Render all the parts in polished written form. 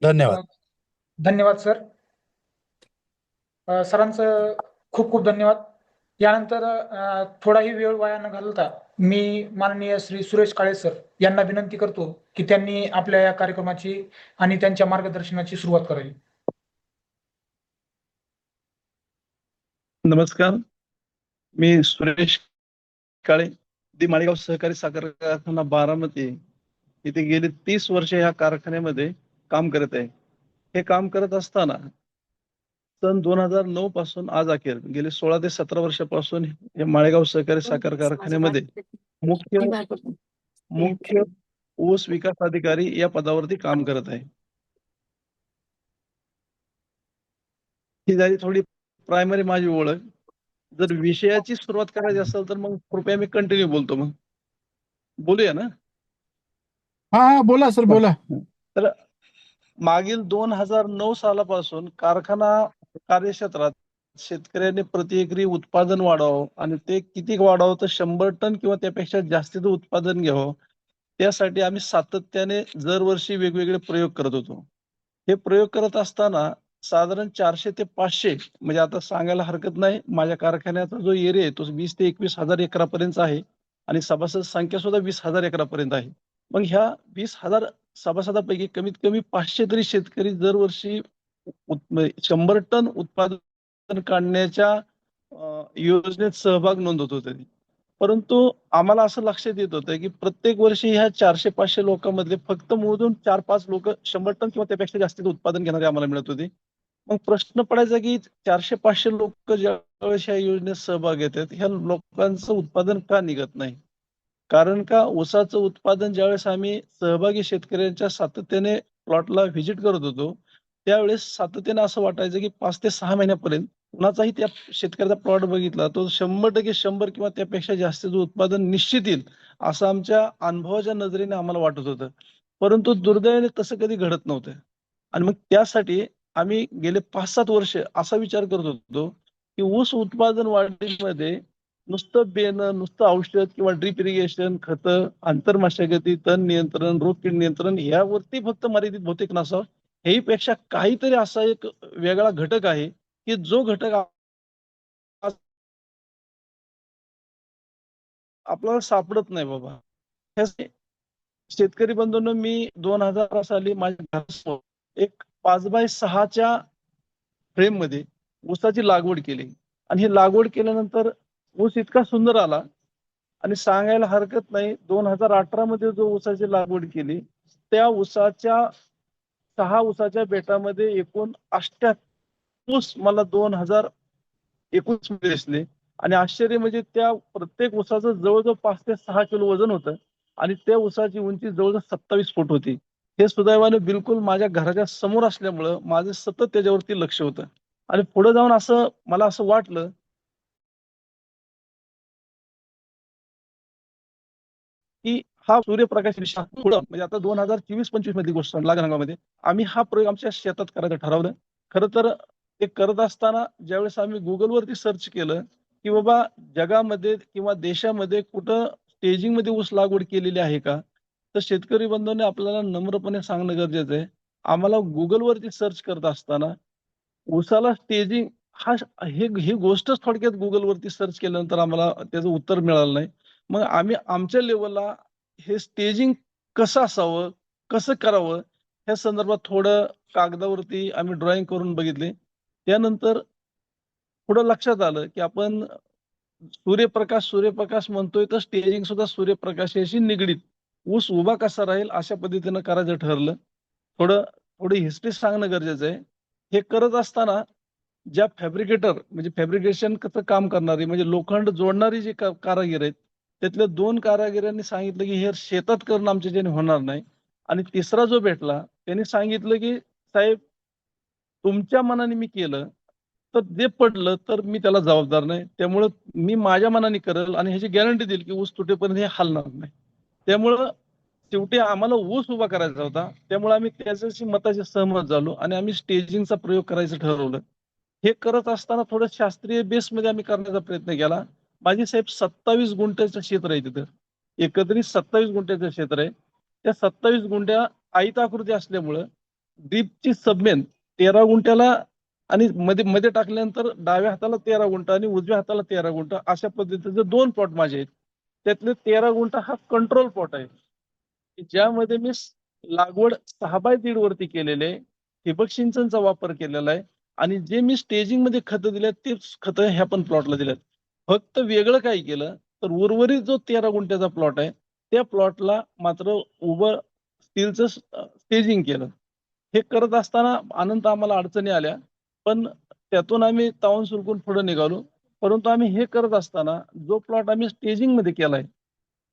धन्यवाद. अ, धन्यवाद सर. सरांचं खूप खूप धन्यवाद. यानंतर थोडाही वेळ वाया न घालवता मी माननीय श्री सुरेश काळे सर यांना विनंती करतो की त्यांनी आपल्या या कार्यक्रमाची आणि त्यांच्या मार्गदर्शनाची सुरुवात करावी. नमस्कार, मी सुरेश काळे, दी माळेगाव सहकारी साखर कारखाना बारामती इथे गेली 30 वर्ष या कारखान्यामध्ये काम करत आहे. हे काम करत असताना सन 2009 पासून आज अखेर गेले 16 ते 17 वर्षापासून या माळेगाव सहकारी साखर कारखान्यामध्ये मुख्य मुख्य ऊस विकास अधिकारी या पदावरती काम करत आहे. ही झाली थोडी प्रायमरी माझी ओळख. जर विषयाची सुरुवात करायची असेल तर मग कृपया मी कंटिन्यू बोलतो. मग बोलूया ना? हा बोला सर, बोला. तर मागील 2009 सालापासून कारखाना कार्यक्षेत्रात शेतकऱ्यांनी प्रति एकरी उत्पादन वाढवावं आणि ते किती वाढावं तर 100 टन किंवा त्यापेक्षा जास्तीचं उत्पादन घ्यावं, त्यासाठी आम्ही सातत्याने दरवर्षी वेगवेगळे प्रयोग करत होतो. हे प्रयोग करत असताना साधारण 400 ते 500 म्हणजे आता सांगायला हरकत नाही, माझ्या कारखान्याचा जो एरिया आहे तो 20 ते 21 हजार एकरापर्यंत आहे आणि सभासद संख्या सुद्धा 20,000 एकरापर्यंत आहे. मग ह्या 20,000 सभासदांपैकी कमीत कमी 500 तरी शेतकरी दरवर्षी 100 टन उत्पादन काढण्याच्या योजनेत सहभाग नोंदवत होते. परंतु आम्हाला असं लक्षात येत होतं की प्रत्येक वर्षी ह्या 400-500 लोकांमधले फक्त मोजून 4-5 लोक 100 टन किंवा त्यापेक्षा जास्तीचं उत्पादन घेणारे आम्हाला मिळत होते. मग प्रश्न पडायचा की 400-500 लोक ज्यावेळेस या योजनेत सहभाग घेतात, ह्या लोकांचं उत्पादन का निघत नाही? कारण का ऊसाचं उत्पादन ज्यावेळेस आम्ही सहभागी शेतकऱ्यांच्या सातत्याने प्लॉटला व्हिजिट करत होतो, त्यावेळेस सातत्याने असं वाटायचं की 5 ते 6 महिन्यापर्यंत कुणाचाही त्या शेतकऱ्याचा प्लॉट बघितला तो 100% 100 किंवा त्यापेक्षा जास्तीचं उत्पादन निश्चित येईल, असं आमच्या अनुभवाच्या नजरेने आम्हाला वाटत होतं. परंतु दुर्दैवाने तसं कधी घडत नव्हतं. आणि मग त्यासाठी आम्ही गेले 5-7 वर्ष असा विचार करत होतो की ऊस उत्पादन वाढीमध्ये नुसतं बेणं, नुसतं औषध किंवा ड्रिप इरिगेशन, खतं, आंतरमशागती, तण नियंत्रण, रोगकीड नियंत्रण यावरती फक्त मर्यादित बहुतेक नसावं. ह्याहीपेक्षा काहीतरी असा एक वेगळा घटक आहे की जो घटक आज आपल्याला सापडत नाही बाबा. ह्यासाठी शेतकरी बंधूंनो, मी 2000 साली माझ्या घरासमोर एक 5x6च्या फ्रेम मध्ये ऊसाची लागवड केली आणि ही लागवड केल्यानंतर ऊस इतका सुंदर आला आणि सांगायला हरकत नाही, 2018 मध्ये जो ऊसाची लागवड केली त्या ऊसाच्या 6 ऊसाच्या बेटामध्ये एकूण 88 ऊस मला 2019 मध्ये दिसले. आणि आश्चर्य म्हणजे त्या प्रत्येक ऊसाचं जवळजवळ 5 ते 6 किलो वजन होतं आणि त्या ऊसाची उंची जवळजवळ 27 फूट होती. हे सुदैवाने बिलकुल माझ्या घराच्या समोर असल्यामुळं माझं सतत त्याच्यावरती लक्ष होतं. आणि पुढे जाऊन मला असं वाटलं की हा सूर्यप्रकाश पुढं म्हणजे आता 2024-25 मधली गोष्ट लागणामध्ये आम्ही हा प्रयोग आमच्या शेतात करायचं ठरवलं. खरं तर ते करत असताना ज्यावेळेस आम्ही गुगलवरती सर्च केलं की बाबा जगामध्ये किंवा देशामध्ये कुठं स्टेजिंगमध्ये ऊस लागवड केलेली आहे का, तर शेतकरी बंधूंनी आपल्याला नम्रपणे सांगणं गरजेचं आहे. आम्हाला गुगलवरती सर्च करत असताना ऊसाला स्टेजिंग हा ही गोष्टच थोडक्यात गुगलवरती सर्च केल्यानंतर आम्हाला त्याचं उत्तर मिळालं नाही. मग आम्ही आमच्या लेवलला हे स्टेजिंग कसं असावं, कसं करावं, ह्या संदर्भात थोडं कागदावरती आम्ही ड्रॉइंग करून बघितले. त्यानंतर पुढं लक्षात आलं की आपण सूर्यप्रकाश म्हणतोय तर स्टेजिंग सुद्धा सूर्यप्रकाशाशी निगडीत. ऊस उभा कसा राहील अशा पद्धतीनं करायचं ठरलं. थोडी हिस्ट्री सांगणं गरजेचं आहे. हे करत असताना ज्या फॅब्रिकेटर म्हणजे फॅब्रिकेशनचं काम करणारी म्हणजे लोखंड जोडणारी जी कारागीर आहेत, त्यातल्या 2 कारागिरांनी सांगितलं की हे शेतात करणं आमच्याच्याने होणार नाही. आणि तिसरा जो भेटला त्यांनी सांगितलं की साहेब तुमच्या मनाने मी केलं तर जे पडलं तर मी त्याला जबाबदार नाही. त्यामुळं मी माझ्या मनाने करेल आणि ह्याची गॅरंटी देईल की ऊस तुटेपर्यंत हे हलणार नाही. त्यामुळं शेवटी आम्हाला ऊस उभा करायचा होता. त्यामुळे आम्ही त्याच्याशी मताशी सहमत झालो आणि आम्ही स्टेजिंगचा प्रयोग करायचं ठरवलं. हे करत असताना थोडं शास्त्रीय बेसमध्ये आम्ही करण्याचा प्रयत्न केला. माझी साहेब 27 गुंठ्याचं क्षेत्र आहे तिथं. एकत्रित 27 गुंठ्याचं क्षेत्र आहे. त्या 27 गुंठ्या आयताकृती असल्यामुळं ड्रीपची सबमेन 13 गुंठ्याला आणि मध्ये मध्ये टाकल्यानंतर डाव्या हाताला 13 गुंठा आणि उजव्या हाताला 13 गुंठा अशा पद्धतीचे 2 प्लॉट माझे आहेत. त्यातले 13 गुंठा हा कंट्रोल प्लॉट आहे, की ज्यामध्ये मी लागवड 6x1.5 वरती केलेले आहे. ठिबक सिंचनचा वापर केलेला आहे आणि जे मी स्टेजिंग मध्ये खतं दिलेत तेच खतं ह्या पण प्लॉटला दिलेत. फक्त वेगळं काय केलं तर उर्वरित जो 13 गुंठ्याचा प्लॉट आहे त्या प्लॉटला मात्र उभं स्टीलचं स्टेजिंग केलं. हे करत असताना अनंत आम्हाला अडचणी आल्या, पण त्यातून आम्ही तावून सुरकून पुढे निघालो. परंतु आम्ही हे करत असताना जो प्लॉट आम्ही स्टेजिंग मध्ये केलाय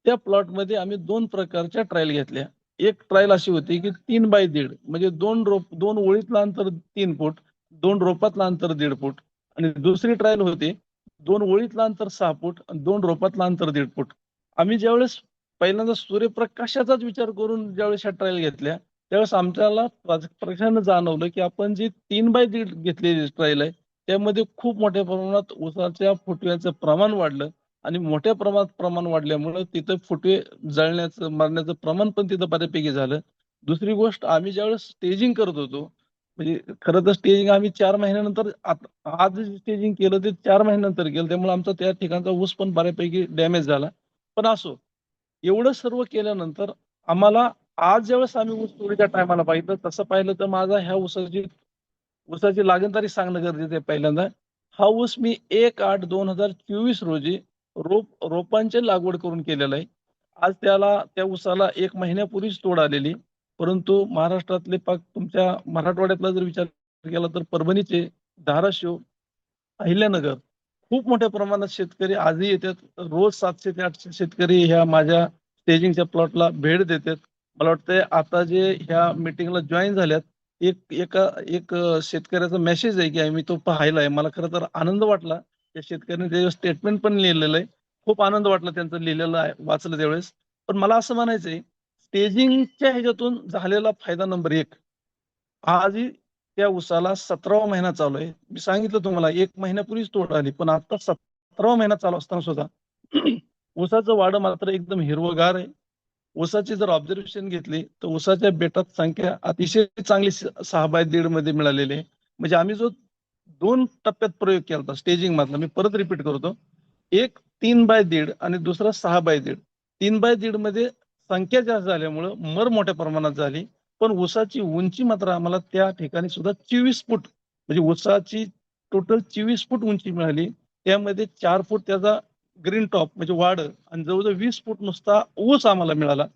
त्या प्लॉटमध्ये आम्ही 2 प्रकारच्या ट्रायल घेतल्या. एक ट्रायल अशी होती की 3x1.5 म्हणजे 2 ओळीतलं अंतर 3 फूट, 2 रोपातलं अंतर 1.5 फूट आणि दुसरी ट्रायल होती 2 ओळीतलं अंतर 6 फूट आणि 2 रोपातलं अंतर 1.5 फूट. आम्ही ज्यावेळेस पहिल्यांदा सूर्यप्रकाशाचाच विचार करून ज्यावेळेस ह्या ट्रायल घेतल्या त्यावेळेस आमच्याला प्रकर्षानं जाणवलं की आपण जी 3x1.5 घेतलेली ट्रायल आहे त्यामध्ये खूप मोठ्या प्रमाणात ऊसाच्या फुटव्याचं प्रमाण वाढलं आणि मोठ्या प्रमाणात प्रमाण वाढल्यामुळे तिथं फुटवे जळण्याचं मरण्याचं प्रमाण पण तिथं बऱ्यापैकी झालं. दुसरी गोष्ट आम्ही ज्यावेळेस स्टेजिंग करत होतो म्हणजे खरं तर स्टेजिंग आम्ही 4 महिन्यानंतर आज स्टेजिंग केलं ते 4 महिन्यानंतर केलं त्यामुळे आमचा त्या ठिकाणचा ऊस पण बऱ्यापैकी डॅमेज झाला. पण असो एवढं सर्व केल्यानंतर आम्हाला आज ज्यावेळेस आम्ही ऊस तोडीच्या टायमाला पाहिलं तसं पाहिलं तर माझा ह्या ऊसाची लागण तारीख सांगणं गरजेचं आहे. पहिल्यांदा हा ऊस मी 1/8/2024 रोजी रोपांची लागवड करून केलेला आहे. आज त्या ऊसाला 1 महिन्यापूर्वीच तोड आलेली. परंतु महाराष्ट्रातले पाक तुमच्या मराठवाड्यातला जर विचार केला तर परभणीचे, धाराशिव, अहिल्यानगर खूप मोठ्या प्रमाणात शेतकरी आजही येतात. रोज 700 ते 800 शेतकरी ह्या माझ्या स्टेजिंगच्या प्लॉटला भेट देतात. मला वाटतंय आता जे ह्या मीटिंगला जॉईन झाल्यात एक शेतकऱ्याचा मेसेज आहे की आम्ही तो पाहिला आहे. मला खरं तर आनंद वाटला. त्या शेतकऱ्याने त्याचं स्टेटमेंट पण लिहिलेलं आहे. खूप आनंद वाटला त्यांचं लिहिलेलं आहे वाचलं त्यावेळेस. पण मला असं म्हणायचंय स्टेजिंगच्या ह्याच्यातून झालेला फायदा नंबर 1 आजही त्या ऊसाला 17वा महिना चालू आहे. मी सांगितलं तुम्हाला 1 महिन्यापूर्वीच तोड आली, पण आता 17वा महिना चालू असताना सुद्धा ऊसाचं वाढ मात्र एकदम हिरवंगार आहे. ऊसाची जर ऑब्झर्वेशन घेतली तर ऊसाच्या बेटात संख्या अतिशय चांगली 6x1.5 मध्ये मिळालेली आहे. म्हणजे आम्ही जो 2 टप्प्यात प्रयोग केला होता स्टेजिंग मधला मी परत रिपीट करतो. एक 3x1.5 आणि दुसरा 6x1.5. 3x1.5 मध्ये संख्या जास्त झाल्यामुळं मर मोठ्या प्रमाणात झाली. पण ऊसाची उंची मात्र आम्हाला त्या ठिकाणी सुद्धा 24 फूट म्हणजे ऊसाची टोटल 24 फूट उंची मिळाली. त्यामध्ये 4 फूट त्याचा ग्रीन टॉप म्हणजे वाढ आणि जवळजवळ 20 फूट नुसता ऊस आम्हाला मिळाला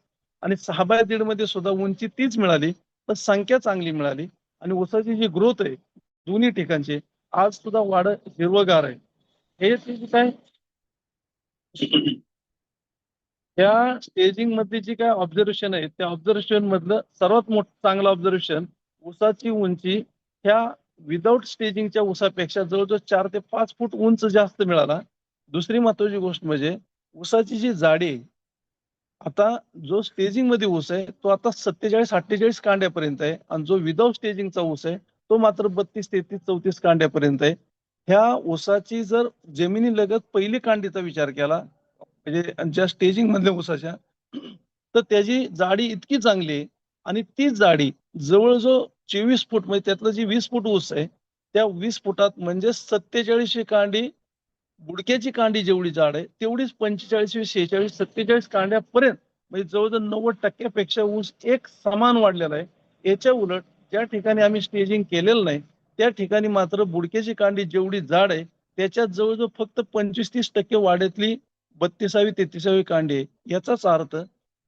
आणि 6x1.5 मध्ये सुद्धा उंची तीच मिळाली पण संख्या चांगली मिळाली आणि ऊसाची जी ग्रोथ आहे दोन्ही ठिकाणची आज सुद्धा वाढ हिरवगार आहे. हे जे काय त्या स्टेजिंग मधली जी काय ऑब्झर्वेशन आहे त्या ऑब्झर्वेशन मधलं सर्वात मोठं चांगलं ऑब्झर्वेशन ऊसाची उंची ह्या विदाऊट स्टेजिंगच्या ऊसापेक्षा जवळजवळ 4 ते 5 फूट उंच जास्त मिळाला. दुसरी महत्वाची गोष्ट म्हणजे ऊसाची जी जाडी आहे आता जो स्टेजिंग मध्ये ऊस आहे तो आता 47-48 कांड्यापर्यंत आहे आणि जो विदाऊट स्टेजिंगचा ऊस आहे तो मात्र 32-33-34 कांड्यापर्यंत आहे. ह्या ऊसाची जर जमिनी लगत पहिली कांडीचा विचार केला म्हणजे ज्या स्टेजिंग मधल्या ऊसाच्या तर त्याची जाडी इतकी चांगली आहे आणि तीच जाडी जवळजवळ 24 फूट म्हणजे त्यातलं जी 20 फूट ऊस आहे त्या 20 फुटात म्हणजे 47 कांडी बुडक्याची कांडी जेवढी जाड आहे तेवढीच 45, 46, 47 कांड्यापर्यंत म्हणजे जवळजवळ 90% ऊस एक समान वाढलेला आहे. याच्या उलट ज्या ठिकाणी आम्ही स्टेजिंग केलेलं नाही त्या ठिकाणी मात्र बुडक्याची कांडी जेवढी जाड आहे त्याच्यात जवळजवळ फक्त 25-30% वाढ्यातली 32वी-33वी कांडी आहे. याचाच अर्थ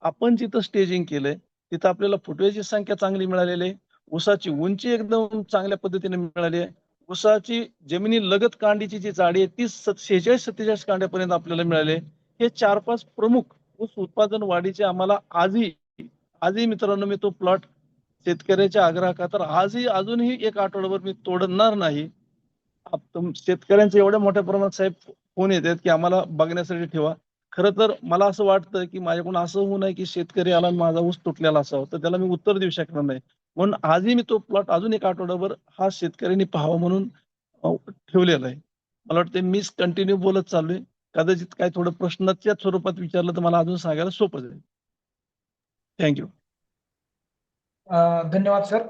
आपण जिथं स्टेजिंग केलंय तिथं आपल्याला फुटव्याची संख्या चांगली मिळालेली आहे. ऊसाची उंची एकदम चांगल्या पद्धतीने मिळाली आहे. ऊसाची जमिनी लगत कांडीची जी जाडी आहे ती 46-47 कांड्यापर्यंत आपल्याला मिळाले. हे 4-5 प्रमुख ऊस उत्पादन वाढीचे आम्हाला आजही मित्रांनो मी तो प्लॉट शेतकऱ्याच्या आग्रहाखातर आजही अजूनही 1 आठवडाभर मी तोडणार नाही. शेतकऱ्यांचे एवढ्या मोठ्या प्रमाणात साहेब फोन येतात की आम्हाला बघण्यासाठी ठेवा. खरं तर मला असं वाटतं की माझ्याकडून असं होऊ नये की शेतकरी आला आणि माझा ऊस तुटलेला असावा तर त्याला मी उत्तर देऊ शकणार नाही. म्हणून आजही मी तो प्लॉट अजून 1 आठवडाभर हा शेतकऱ्यांनी पाहावा म्हणून ठेवलेला आहे. मला वाटतं मीच कंटिन्यू बोलत चाललोय. कदाचित काय थोडं प्रश्नाच्या स्वरूपात विचारलं तर मला अजून सांगायला सोपं जाईल. थँक्यू. धन्यवाद सर.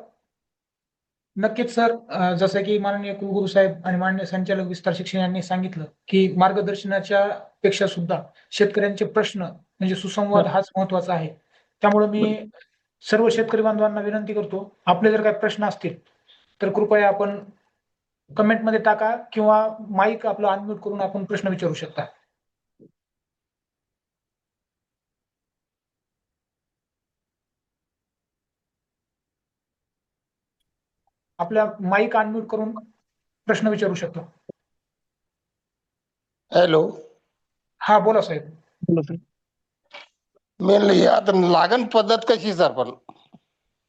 नक्कीच सर. जसं की माननीय कुलगुरू साहेब आणि माननीय संचालक विस्तार शिक्षण यांनी सांगितलं की मार्गदर्शनाच्या पेक्षा सुद्धा शेतकऱ्यांचे प्रश्न म्हणजे सुसंवाद हाच महत्वाचा आहे. त्यामुळे मी सर्व शेतकरी बांधवांना विनंती करतो, आपले जर काही प्रश्न असतील तर कृपया आपण कमेंटमध्ये टाका किंवा माईक आपलं अनम्यूट करून आपण प्रश्न विचारू शकता. आपल्या माईक अनम्यूट करून प्रश्न विचारू शकतो. हॅलो. हा बोला साहेब. बोला सर. मेनली आता लागण पद्धत कशी सर पण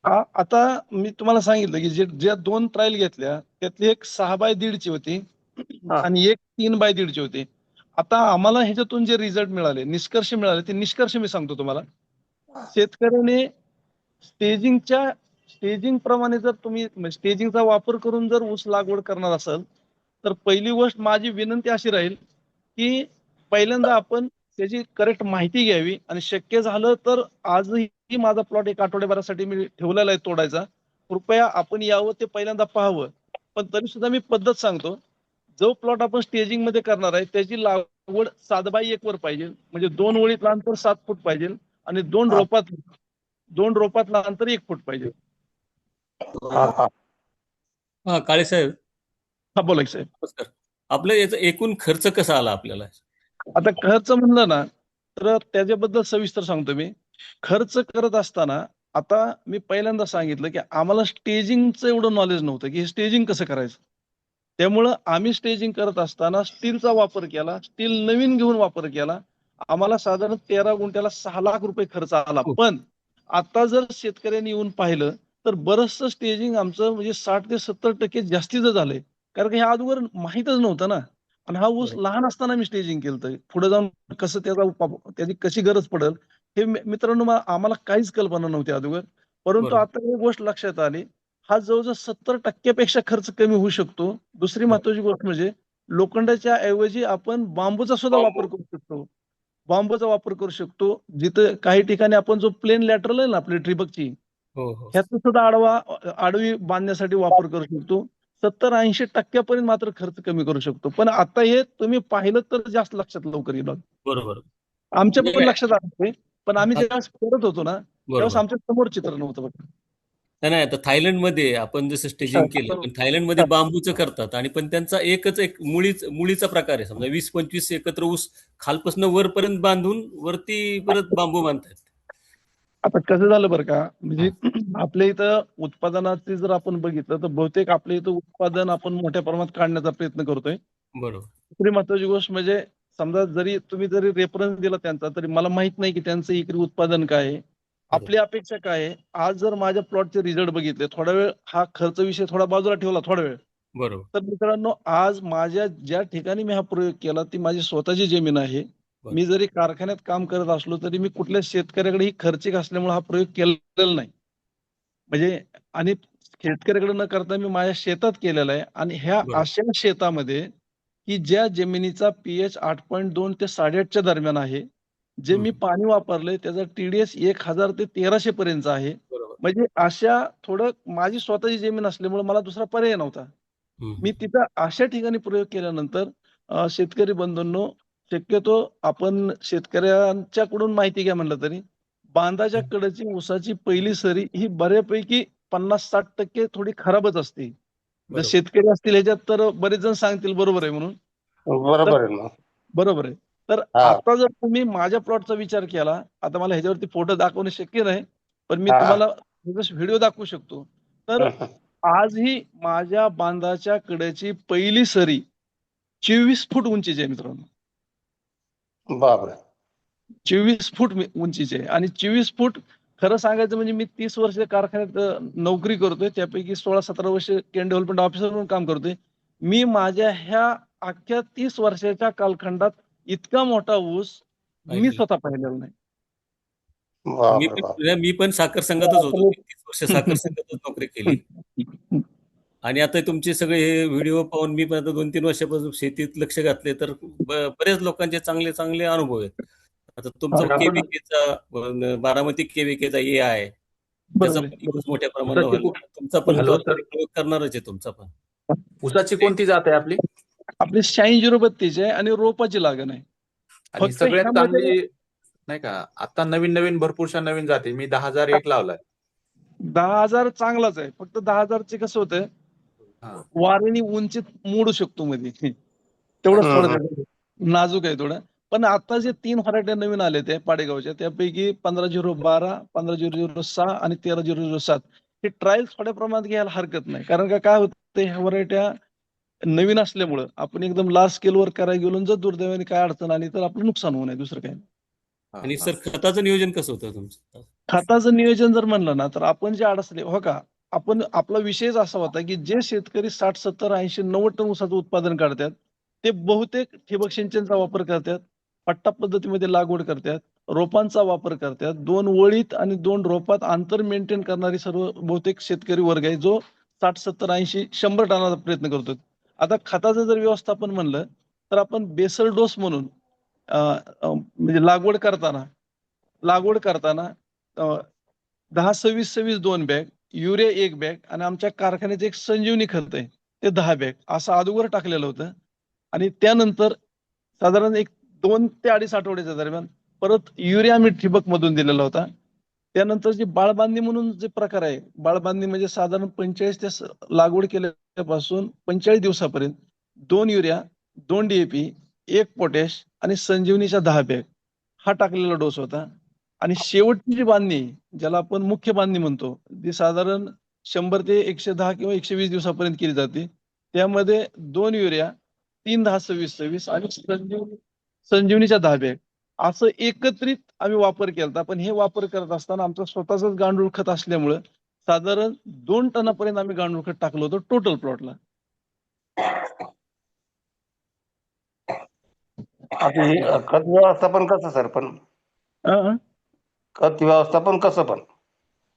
आता मी तुम्हाला सांगितलं की ज्या 2 ट्रायल घेतल्या त्यातली एक 6x1.5 ची होती हा. आणि एक 3x1.5 ची होती. आता आम्हाला ह्याच्यातून जे रिझल्ट मिळाले, निष्कर्ष मिळाले, ते निष्कर्ष मी सांगतो तुम्हाला. शेतकऱ्याने स्टेजिंग प्रमाणे जर तुम्ही स्टेजिंगचा वापर करून जर ऊस लागवड करणार असाल तर पहिली गोष्ट माझी विनंती अशी राहील की पहिल्यांदा आपण त्याची करेक्ट माहिती घ्यावी आणि शक्य झालं तर आजही माझा प्लॉट 1 आठवड्याभरासाठी मी ठेवलेला आहे तोडायचा. कृपया आपण यावं, ते पहिल्यांदा पाहावं. पण तरी सुद्धा मी पद्धत सांगतो. जो प्लॉट आपण स्टेजिंग मध्ये करणार आहे त्याची लागवड 7x1 वर पाहिजे, म्हणजे 2 ओळीतलं अंतर 7 फूट पाहिजे आणि 2 रोपातलं अंतर 1 फूट पाहिजे. हा हा हा काळे साहेब, हा बोला की साहेब. नमस्कार. आपलं याचा एकूण खर्च कसा आला आपल्याला? आता खर्च म्हणलं ना तर त्याच्याबद्दल सविस्तर सांगतो मी. खर्च करत असताना आता मी पहिल्यांदा सांगितलं की आम्हाला स्टेजिंगचं एवढं नॉलेज नव्हतं की हे स्टेजिंग कसं करायचं. त्यामुळं आम्ही स्टेजिंग करत असताना स्टीलचा वापर केला, स्टील नवीन घेऊन वापर केला. आम्हाला साधारण 13 गुंठ्याला 6 लाख रुपये खर्च आला. हो. पण आता जर शेतकऱ्यांनी येऊन पाहिलं तर बरंचसं स्टेजिंग आमचं म्हणजे 60 ते 70% जास्तीचं झालंय. कारण की हे अगोदर माहीतच नव्हतं ना. आणि हा ऊस लहान असताना मी स्टेजिंग केलं. पुढे जाऊन कसं त्याची कशी गरज पडेल हे मित्रांनो आम्हाला काहीच कल्पना नव्हती अगोदर. परंतु बरोबर. आता ही गोष्ट लक्षात आली. हा जवळजवळ 70% पेक्षा खर्च कमी होऊ शकतो. दुसरी हो. महत्वाची गोष्ट म्हणजे लोखंडाच्या ऐवजी आपण बांबूचा सुद्धा वापर करू शकतो. बांबूचा वापर करू शकतो. जिथं काही ठिकाणी आपण जो प्लेन लॅटरल आहे ना आपली ठिबकची, हो हो ह्याचा सुद्धा आडवी बांधण्यासाठी वापर करू शकतो. 70-80% पर्यंत मात्र खर्च कमी करू शकतो. पण आता हे तुम्ही पाहिलं तर जास्त लक्षात लवकर येईल. बरोबर. आमच्या पण नाही, लक्षात आलं नाही. पण आम्ही ज्यावेळेस करत होतो ना त्यावेळेस बरोबर. आमच्या समोर चित्र नव्हतं बघा. नाही आता थायलंडमध्ये आपण जसं स्टेजिंग केलं, पण थायलंडमध्ये बांबूचं करतात आणि पण त्यांचा एक मुळीचा प्रकार आहे. समजा 20-25 एकत्र ऊस खालपासून वरपर्यंत बांधून वरती परत बांबू बांधतात. आता कसं झालं बरं का, म्हणजे हा. आपल्या इथं उत्पादनाचे जर आपण बघितलं तर बहुतेक आपल्या इथं उत्पादन आपण मोठ्या प्रमाणात काढण्याचा प्रयत्न करतोय. बरोबर. दुसरी महत्वाची गोष्ट म्हणजे समजा तुम्ही जरी रेफरन्स दिला त्यांचा तरी मला माहित नाही की त्यांचं एकरी उत्पादन काय आहे. बरोबर. आपली अपेक्षा काय आहे. आज जर माझ्या प्लॉटचे रिझल्ट बघितले, थोडा वेळ हा खर्च विषय थोडा बाजूला ठेवला थोडा वेळ, बरोबर. तर मित्रांनो आज माझ्या ज्या ठिकाणी मी हा प्रयोग केला ती माझी स्वतःची जमीन आहे. बरोबर. मी जरी कारखान्यात काम करत असलो तरी मी कुठल्या शेतकऱ्याकडे ही खर्चिक असल्यामुळे हा प्रयोग केलेला नाही. म्हणजे आणि शेतकऱ्याकडे न करता मी माझ्या शेतात केलेला आहे. आणि ह्या बरोबर. अशा शेतामध्ये की ज्या जमिनीचा पीएच 8.2 ते 8.5च्या दरम्यान आहे, जे मी पाणी वापरलंय त्याचा टीडीएस 1000 ते 1300 पर्यंत आहे. बरोबर. म्हणजे अशा थोडं माझी स्वतःची जमीन असल्यामुळे मला दुसरा पर्याय नव्हता. मी तिथं अशा ठिकाणी प्रयोग केल्यानंतर शेतकरी बंधूंनो, शक्यतो आपण शेतकऱ्यांच्याकडून माहिती घ्या म्हणलं तरी बांधाच्या कडेची ऊसाची पहिली सरी ही बऱ्यापैकी 50-60% थोडी खराबच असते. जर बरोबर. शेतकरी असतील ह्याच्यात तर बरेच जण सांगतील बरोबर आहे म्हणून. तर बरोबर आहे ना. बरोबर आहे. तर हा आता जर तुम्ही माझ्या प्लॉटचा विचार केला, आता मला ह्याच्यावरती फोटो दाखवणं शक्य नाही, पण मी हा तुम्हाला व्हिडिओ दाखवू शकतो. तर आजही माझ्या बांधाच्या कडेची पहिली सरी 24 फूट उंचीची आहे मित्रांनो. बापरे. 24 फूट उंचीचे आहे. आणि 24 फूट खरं सांगायचं म्हणजे मी 30 वर्ष कारखान्यात नोकरी करतोय. त्यापैकी 16-17 वर्ष केन डेव्हलपमेंट ऑफिसर म्हणून काम करतोय. मी माझ्या ह्या अख्ख्या 30 वर्षाच्या कालखंडात इतका मोठा ऊस मी ऐकलं. स्वतः पाहिलेला नाही. मी बापरे बाप. पण मी पण साखर संघातच होतो. 30 वर्ष साखर संघातच नोकरी केली. आणि आता तुमचे सगळे हे व्हिडिओ पाहून मी पण आता 2-3 वर्षापासून शेतीत लक्ष घातले तर बरेच लोकांचे चांगले चांगले अनुभव आहेत. आता तुमचा आपण केव्हीकेचा बारामती केव्हीकेचा AI त्याचा बरोबर पण आहे. यूज मोठ्या प्रमाणात ऊसाची व्हायला लागला. तुमचा पण हॅलो सर, शेतकरी प्रयोग करणारच आहे तुमचा पण. ऊसाची कोणती जात आहे आपली? आपली 8632 आहे आणि रोपाची लागण आहे. आणि फक्त सगळ्यात ह्यामध्ये चांगली नाही का? आता नवीन नवीन भरपूरशा नवीन जाती. मी 10,001 लावलाय. 10,000 चांगलाच आहे. फक्त 10,000 कसं होतं, हा. वाऱ्याने उंचीत मोडू शकतो मध्ये. तेवढंच अच्छा. थोडं त्याचं नाजूक आहे थोडं. पण आता जे 3 व्हरायट्या नवीन आले ते पाडेगावच्या, त्यापैकी 15/012, 15/006 आणि 13/007 हे ट्रायल थोड्या प्रमाणात घ्यायला हरकत नाही. कारण का काय होतं, ह्या व्हरायट्या नवीन असल्यामुळं आपण एकदम लार्ज स्केलवर करायला गेलो आणि जर दुर्दैवाने काय अडचण आली तर आपलं नुकसान होऊ नये, दुसरं काही नाही. हा, आणि हा. सर खताचं नियोजन कसं होतं तुमचं? खताचं नियोजन जर म्हणलं ना, तर आपण जे अडचणी हो का, आपण आपला विषयच असा होता की जे शेतकरी 60, 70, 80, 90 टन ऊसाचं उत्पादन काढतात, ते बहुतेक ठिबक सिंचनचा वापर करतात, पट्टा पद्धतीमध्ये लागवड करतात, रोपांचा वापर करतात, 2 ओळीत आणि 2 रोपात अंतर मेंटेन करणारी सर्व बहुतेक शेतकरी वर्ग आहे, जो 60, 70, 80, 100 टनाचा प्रयत्न करतो. आता खताचं जर व्यवस्थापन म्हणलं, तर आपण बेसल डोस म्हणून म्हणजे लागवड करताना 10-26-26 2 बॅग, युरिया 1 बॅग आणि आमच्या कारखान्याचं एक संजीवनी खत आहे, ते 10 बॅग असं अगोदर टाकलेलं होतं. आणि त्यानंतर साधारण एक 2 ते 2.5 आठवड्याच्या दरम्यान परत युरिया आम्ही ठिबक मधून दिलेला होता. त्यानंतर जी बाळबांधणी म्हणून जे प्रकार आहे, बाळबांधणी म्हणजे साधारण 45 ते लागवड केल्यापासून 45 दिवसापर्यंत 2 युरिया, 2 DAP, 1 पोटॅश आणि संजीवनीच्या 10 बॅग हा टाकलेला डोस होता. आणि शेवटची जी बांधणी आहे, ज्याला आपण मुख्य बांधणी म्हणतो, ती साधारण 100 ते 110 किंवा 120 दिवसापर्यंत केली जाते. त्यामध्ये 2 युरिया, 3-10-26-26 आणि संजीवनीच्या 10 बॅग असं एकत्रित आम्ही वापर केला. पण हे वापर करत असताना आमचं स्वतःच गांडूळ खत असल्यामुळं साधारण 2 टनापर्यंत आम्ही गांडूळ खत टाकलं होतं टोटल प्लॉटला. आता हे खत व्यवस्थापन कसं सर पण? अं? खत व्यवस्थापन कसं पण?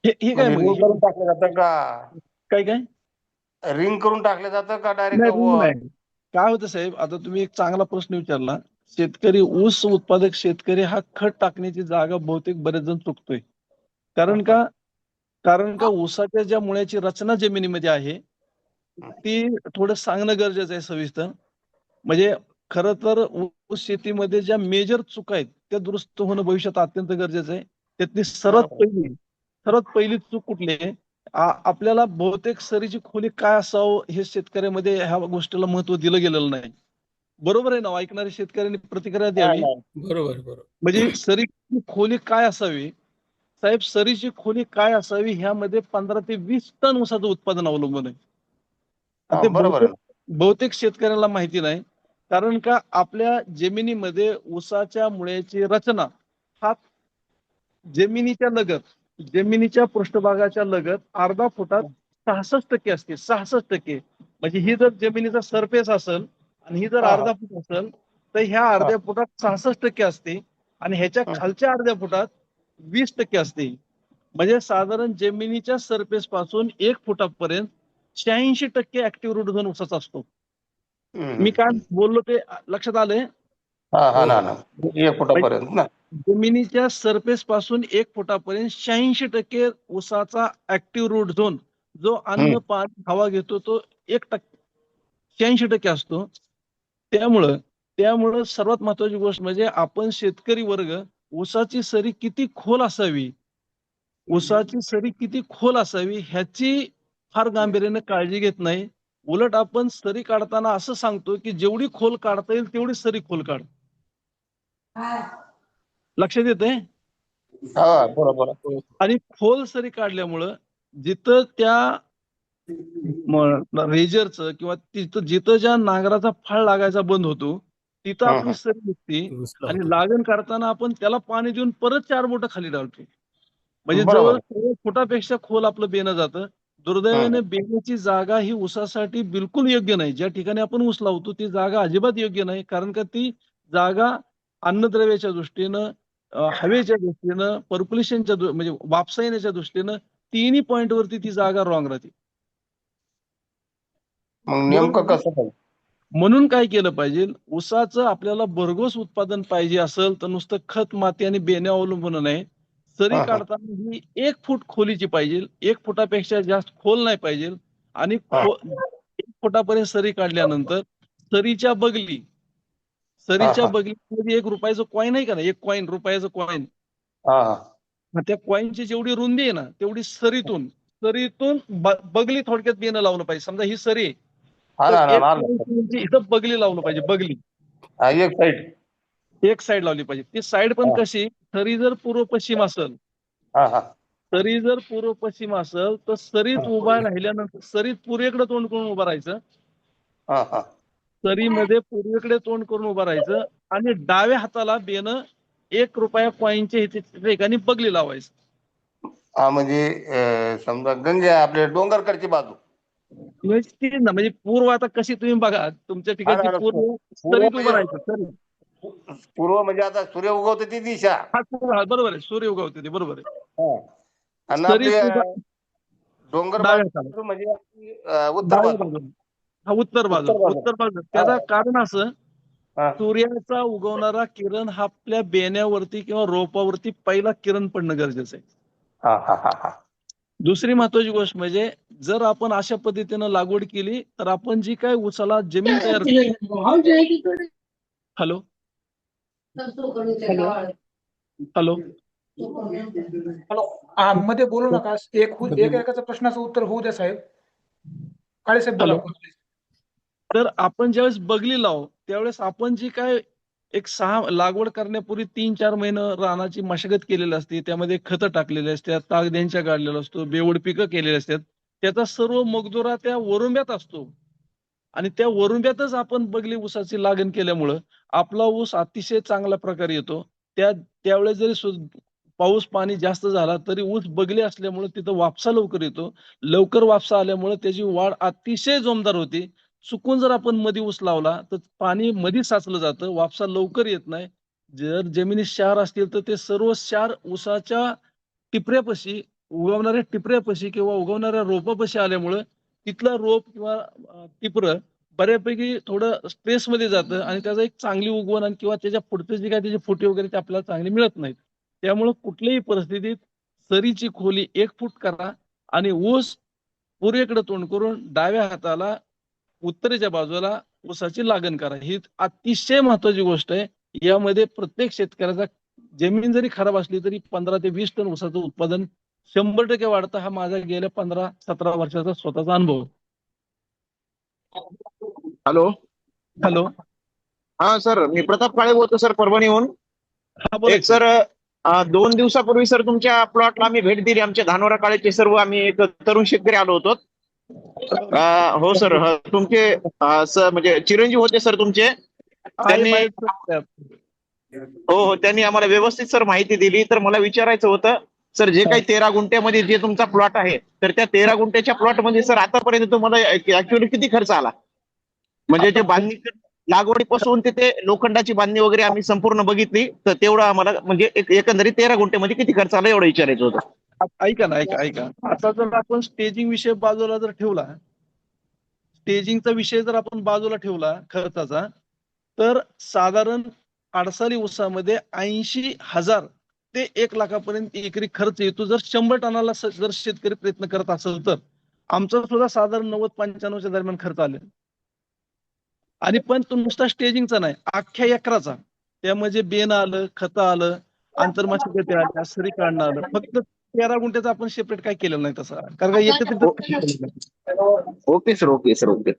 हे काय म्हणजे मग रिंग करून टाकलं जातं का? काय काय रिंग करून टाकलं जातं का डायरेक्ट? नाही. काय होतं साहेब, आता तुम्ही एक चांगला प्रश्न विचारला. शेतकरी ऊस उत्पादक शेतकरी हा खत टाकण्याची जागा बहुतेक बरेच जण चुकतोय. कारण का ऊसाच्या ज्या मुळ्याची रचना जमिनीमध्ये आहे, ती थोडं सांगणं गरजेचं आहे सविस्तर. म्हणजे खरं तर ऊस शेतीमध्ये ज्या मेजर चुका आहेत त्या दुरुस्त होणं भविष्यात अत्यंत गरजेचं आहे. त्यातली सर्वात पहिली चूक कुठली आहे? आपल्याला बहुतेक सरीची खोली काय असावं हे शेतकऱ्यामध्ये ह्या गोष्टीला महत्व दिलं गेलेलं नाही. बरोबर आहे ना? ऐकणाऱ्या शेतकऱ्यांनी प्रतिक्रिया द्यावी. बरोबर. म्हणजे सरीची खोली काय असावी? साहेब, सरीची खोली काय असावी ह्यामध्ये 15 ते 20 टन ऊसाचं उत्पादन अवलंबून आहे. आणि ते बरोबर आहे. बहुतेक शेतकऱ्याला माहिती नाही. कारण का आपल्या जमिनीमध्ये ऊसाच्या मुळ्याची रचना हा जमिनीच्या पृष्ठभागाच्या लगत अर्धा फुटात 66% असते. 66%. म्हणजे ही जर जमिनीचा सरफेस असेल आणि ही जर हा, हा. अर्धा फूट असेल, तर ह्या अर्ध्या फुटात 66% असते आणि ह्याच्या खालच्या अर्ध्या फुटात 20% असते. म्हणजे साधारण जमिनीच्या सरफेस पासून 1 फुटापर्यंत 86% ऍक्टिव्ह रूट झोन ऊसाचा असतो. मी काय बोललो ते लक्षात आलंय? हा ना. 1 फुटापर्यंत ना. जमिनीच्या सरफेस पासून 1 फुटापर्यंत 86% ऊसाचा ऍक्टिव्ह रूट झोन जो अन्न, पाणी, हवा घेतो तो 1%, 86% असतो. त्यामुळं सर्वात महत्वाची गोष्ट म्हणजे आपण शेतकरी वर्ग ऊसाची सरी किती खोल असावी ह्याची फार गांभीर्याने काळजी घेत नाही. उलट आपण सरी काढताना असं सांगतो की जेवढी खोल काढता येईल तेवढी सरी खोल काढ. लक्षात येतंय? हा, बरोबर. आणि खोल सरी काढल्यामुळं जिथं त्या रेजरचं किंवा जिथं ज्या नांगराचा फळ लागायचा बंद होतो तिथं आपली सरी निघते आणि लागण करताना आपण त्याला पाणी देऊन परत 4 बोटं खाली डालतो. म्हणजे बरोबर. जवळ फुटापेक्षा खोल आपलं बेणं जातं. दुर्दैवाने बेण्याची जागा ही ऊसासाठी बिलकुल योग्य नाही. ज्या ठिकाणी आपण ऊस लावतो ती जागा अजिबात योग्य नाही. कारण का ती जागा अन्नद्रव्याच्या दृष्टीनं, हवेच्या दृष्टीनं, पर्क्युलेशनच्या म्हणजे वापसा येण्याच्या दृष्टीनं तिन्ही पॉईंट वरती ती जागा रॉंग राहते. मग नेमकं कसं पण? म्हणून काय केलं पाहिजे? ऊसाचं आपल्याला भरघोस उत्पादन पाहिजे असेल तर नुसतं खत, माती आणि बेण्या अवलंबून नाही. सरी हा, हा. काढताना ही 1 फूट खोलीची पाहिजे, 1 फुटापेक्षा जास्त खोल नाही पाहिजे आणि 1 फुटापर्यंत सरी काढल्यानंतर सरीच्या हा. बगलीमध्ये 1 रुपयाचं कॉईन आहे का ना, 1 कॉईन रुपयाचं कॉईन, हा, हा. त्या कॉईनची जेवढी रुंदी आहे ना तेवढी सरीतून बगली थोडक्यात बेनं लावलं पाहिजे. समजा ही सरी आहे, हा तर ना, 1 ना, कॉईनची इथं बगली लावलं पाहिजे. बगली हा, एक साईड. एक साईड लावली पाहिजे. ती साईड पण कशी, सरी जर पूर्व पश्चिम असेल, हा, हा. सरी जर पूर्व पश्चिम असेल तर सरीत उभा राहिल्यानंतर सरीत पूर्वेकडे तोंड करून उभं राहायचं. हा, हा. सरीमध्ये पूर्वेकडे तोंड करून उभं राहायचं आणि डाव्या हाताला बेनं 1 रुपया कॉईनच्या ठिकाणी बगली लावायचं. हा, म्हणजे समजा गंगे आपल्या डोंगरकडची बाजू. म्हणजे ती ना, म्हणजे पूर्व आता कशी तुम्ही बघा, तुमच्या हा ठिकाणची ना, पूर्व पूर्व सरीत उभं म्हणजे राहायचं. सरी पूर्व म्हणजे आता सूर्य उगवते ती दिशा. हा, बरोबर आहे. सूर्य उगवते ते बरोबर आहे. हा. आणि आपली सरीत उभा डोंगर डाव्या हाताला, बाजू म्हणजे आपली, उत्तर डाव्या बाजू. बाजूला, हा उत्तर बाजू, उत्तर बाजू. उत्तर बाजू. हा. त्याचं कारण असं, हा. सूर्याचा उगवणारा किरण हा आपल्या बेण्यावरती किंवा रोपावरती पहिला किरण पडणं गरजेचं आहे. हा, हा, हा, हा. दुसरी महत्वाची गोष्ट म्हणजे, जर आपण अशा पद्धतीनं लागवड केली तर आपण जी काय उसाला जमीन तयार हॅलो हॅलो मध्ये बोलू नका. एकाचा प्रश्नाचं उत्तर होऊ द्या साहेब. काळे साहेब बोला. हॅलो. तर आपण ज्यावेळेस बगली लावू त्यावेळेस आपण जी काय एक 6 लागवड करण्यापूर्वी 3-4 महिने रानाची मशागत केलेली असते, त्यामध्ये खतं टाकलेली असतात, तागद्यांच्या काढलेला असतो, बेवड पिकं केलेली असतात. त्याचा सर्व मगदुरा त्या वरुंब्यात असतो आणि त्या वरुंब्यातच आपण बगली ऊसाची लागण केल्यामुळं आपला ऊस अतिशय चांगल्या प्रकारे येतो. त्यावेळेस जरी पाऊस पाणी जास्त झाला तरी ऊस बगली असल्यामुळे तिथं वापसा लवकर येतो. लवकर वापसा आल्यामुळे त्याची वाढ अतिशय जोमदार होते. चुकून जर आपण मध्ये ऊस लावला तर पाणी मध्ये साचलं जातं, वापसा लवकर येत नाही. जर जमिनीत क्षार असतील तर ते सर्व क्षार ऊसाच्या टिपऱ्यापाशी, उगवणाऱ्या टिपऱ्यापाशी किंवा उगवणाऱ्या रोपापाशी आल्यामुळं तिथलं रोप किंवा टिपरं बऱ्यापैकी थोडं स्ट्रेसमध्ये जातं आणि त्याचा एक चांगली उगवण आणि किंवा त्याच्या पुढचे जे काय त्याचे फुटे वगैरे ते आपल्याला चांगले मिळत नाहीत. त्यामुळं कुठल्याही परिस्थितीत सरीची खोली 1 फूट करा आणि ऊस पूर्वेकडे तोंड करून डाव्या हाताला उत्तरेच्या बाजूला ऊसाची लागण करा. ही अतिशय महत्वाची गोष्ट आहे. यामध्ये प्रत्येक शेतकऱ्याचा जमीन जरी खराब असली तरी 15 ते 20 टन ऊसाचं उत्पादन 100% वाढतं. हा माझा गेल्या 15-17 वर्षाचा स्वतःचा अनुभव. हॅलो. हॅलो. हा सर, मी प्रताप काळे बोलतो सर, परभणीहून. हा बोला एक सर 2 दिवसापूर्वी सर तुमच्या प्लॉटला आम्ही भेट दिली. आमच्या धानोरा काळेचे सर्व आम्ही एक तरुण शेतकरी आलो होतो. हो सर, तुमचे म्हणजे चिरंजीव होते सर तुमचे. त्यांनी हो त्यांनी आम्हाला व्यवस्थित सर माहिती दिली. तर मला विचारायचं होतं सर, जे काही 13 गुंठ्यामध्ये जे तुमचा प्लॉट आहे, तर त्या 13 गुंठ्याच्या प्लॉट मध्ये सर आतापर्यंत तुम्हाला ऍक्च्युअली किती खर्च आला? म्हणजे ते बांधणी लागवडीपासून ते लोखंडाची बांधणी वगैरे आम्ही संपूर्ण बघितली, तर तेवढं आम्हाला म्हणजे एकंदरीत 13 गुंठ्यामध्ये किती खर्च आला एवढं विचारायचं होतं. ऐका ना, ऐका. आता जर आपण स्टेजिंग विषय बाजूला जर ठेवला, स्टेजिंगचा विषय जर आपण बाजूला ठेवला खर्चाचा, तर साधारण अडसाली ऊसामध्ये 80,000 ते 1 लाखापर्यंत एकरी खर्च येतो. जर 100 टनाला जर शेतकरी प्रयत्न करत असेल तर. आमचा सुद्धा साधारण 90-95च्या दरम्यान खर्च आले. आणि पण तो नुसता स्टेजिंगचा नाही, अख्ख्या एकराचा. त्यामध्ये बेन आलं, खतं आलं, आंतरमासिक आल्या, सरी काढणं आलं. फक्त 13 गुंठ्याचं आपण सेपरेट काय केलेलं नाही तसं. कारण का येतं तिथं. Okay sir, okay sir, okay.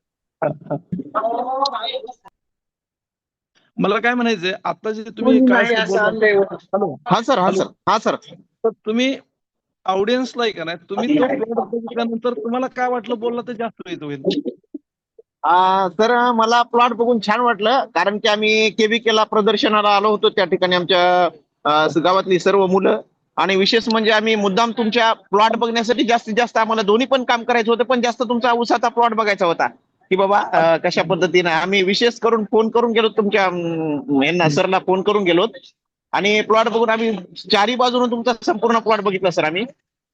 मला काय म्हणायचंय, आता जे तुम्ही काय हा सर, हा सर, हा सर. तर तुम्ही ऑडियन्सला आहे का नाही, तुम्ही तो प्लॉट बघितल्यानंतर तुम्हाला काय वाटलं, बोलला तर जास्त होईल. सर मला प्लॉट बघून छान वाटलं, कारण की आम्ही केबीकेला प्रदर्शनाला आलो होतो. त्या ठिकाणी आमच्या गावातली सर्व मुलं, आणि विशेष म्हणजे आम्ही मुद्दाम तुमच्या प्लॉट बघण्यासाठी जास्तीत जास्त आम्हाला दोन्ही पण काम करायचं होतं, पण जास्त तुमचा ऊसाचा प्लॉट बघायचा होता की बाबा कशा पद्धतीने. आम्ही विशेष करून फोन करून गेलो तुमच्या यांना, सरला फोन करून गेलो आणि प्लॉट बघून आम्ही 4ही बाजूने तुमचा संपूर्ण प्लॉट बघितला सर आम्ही.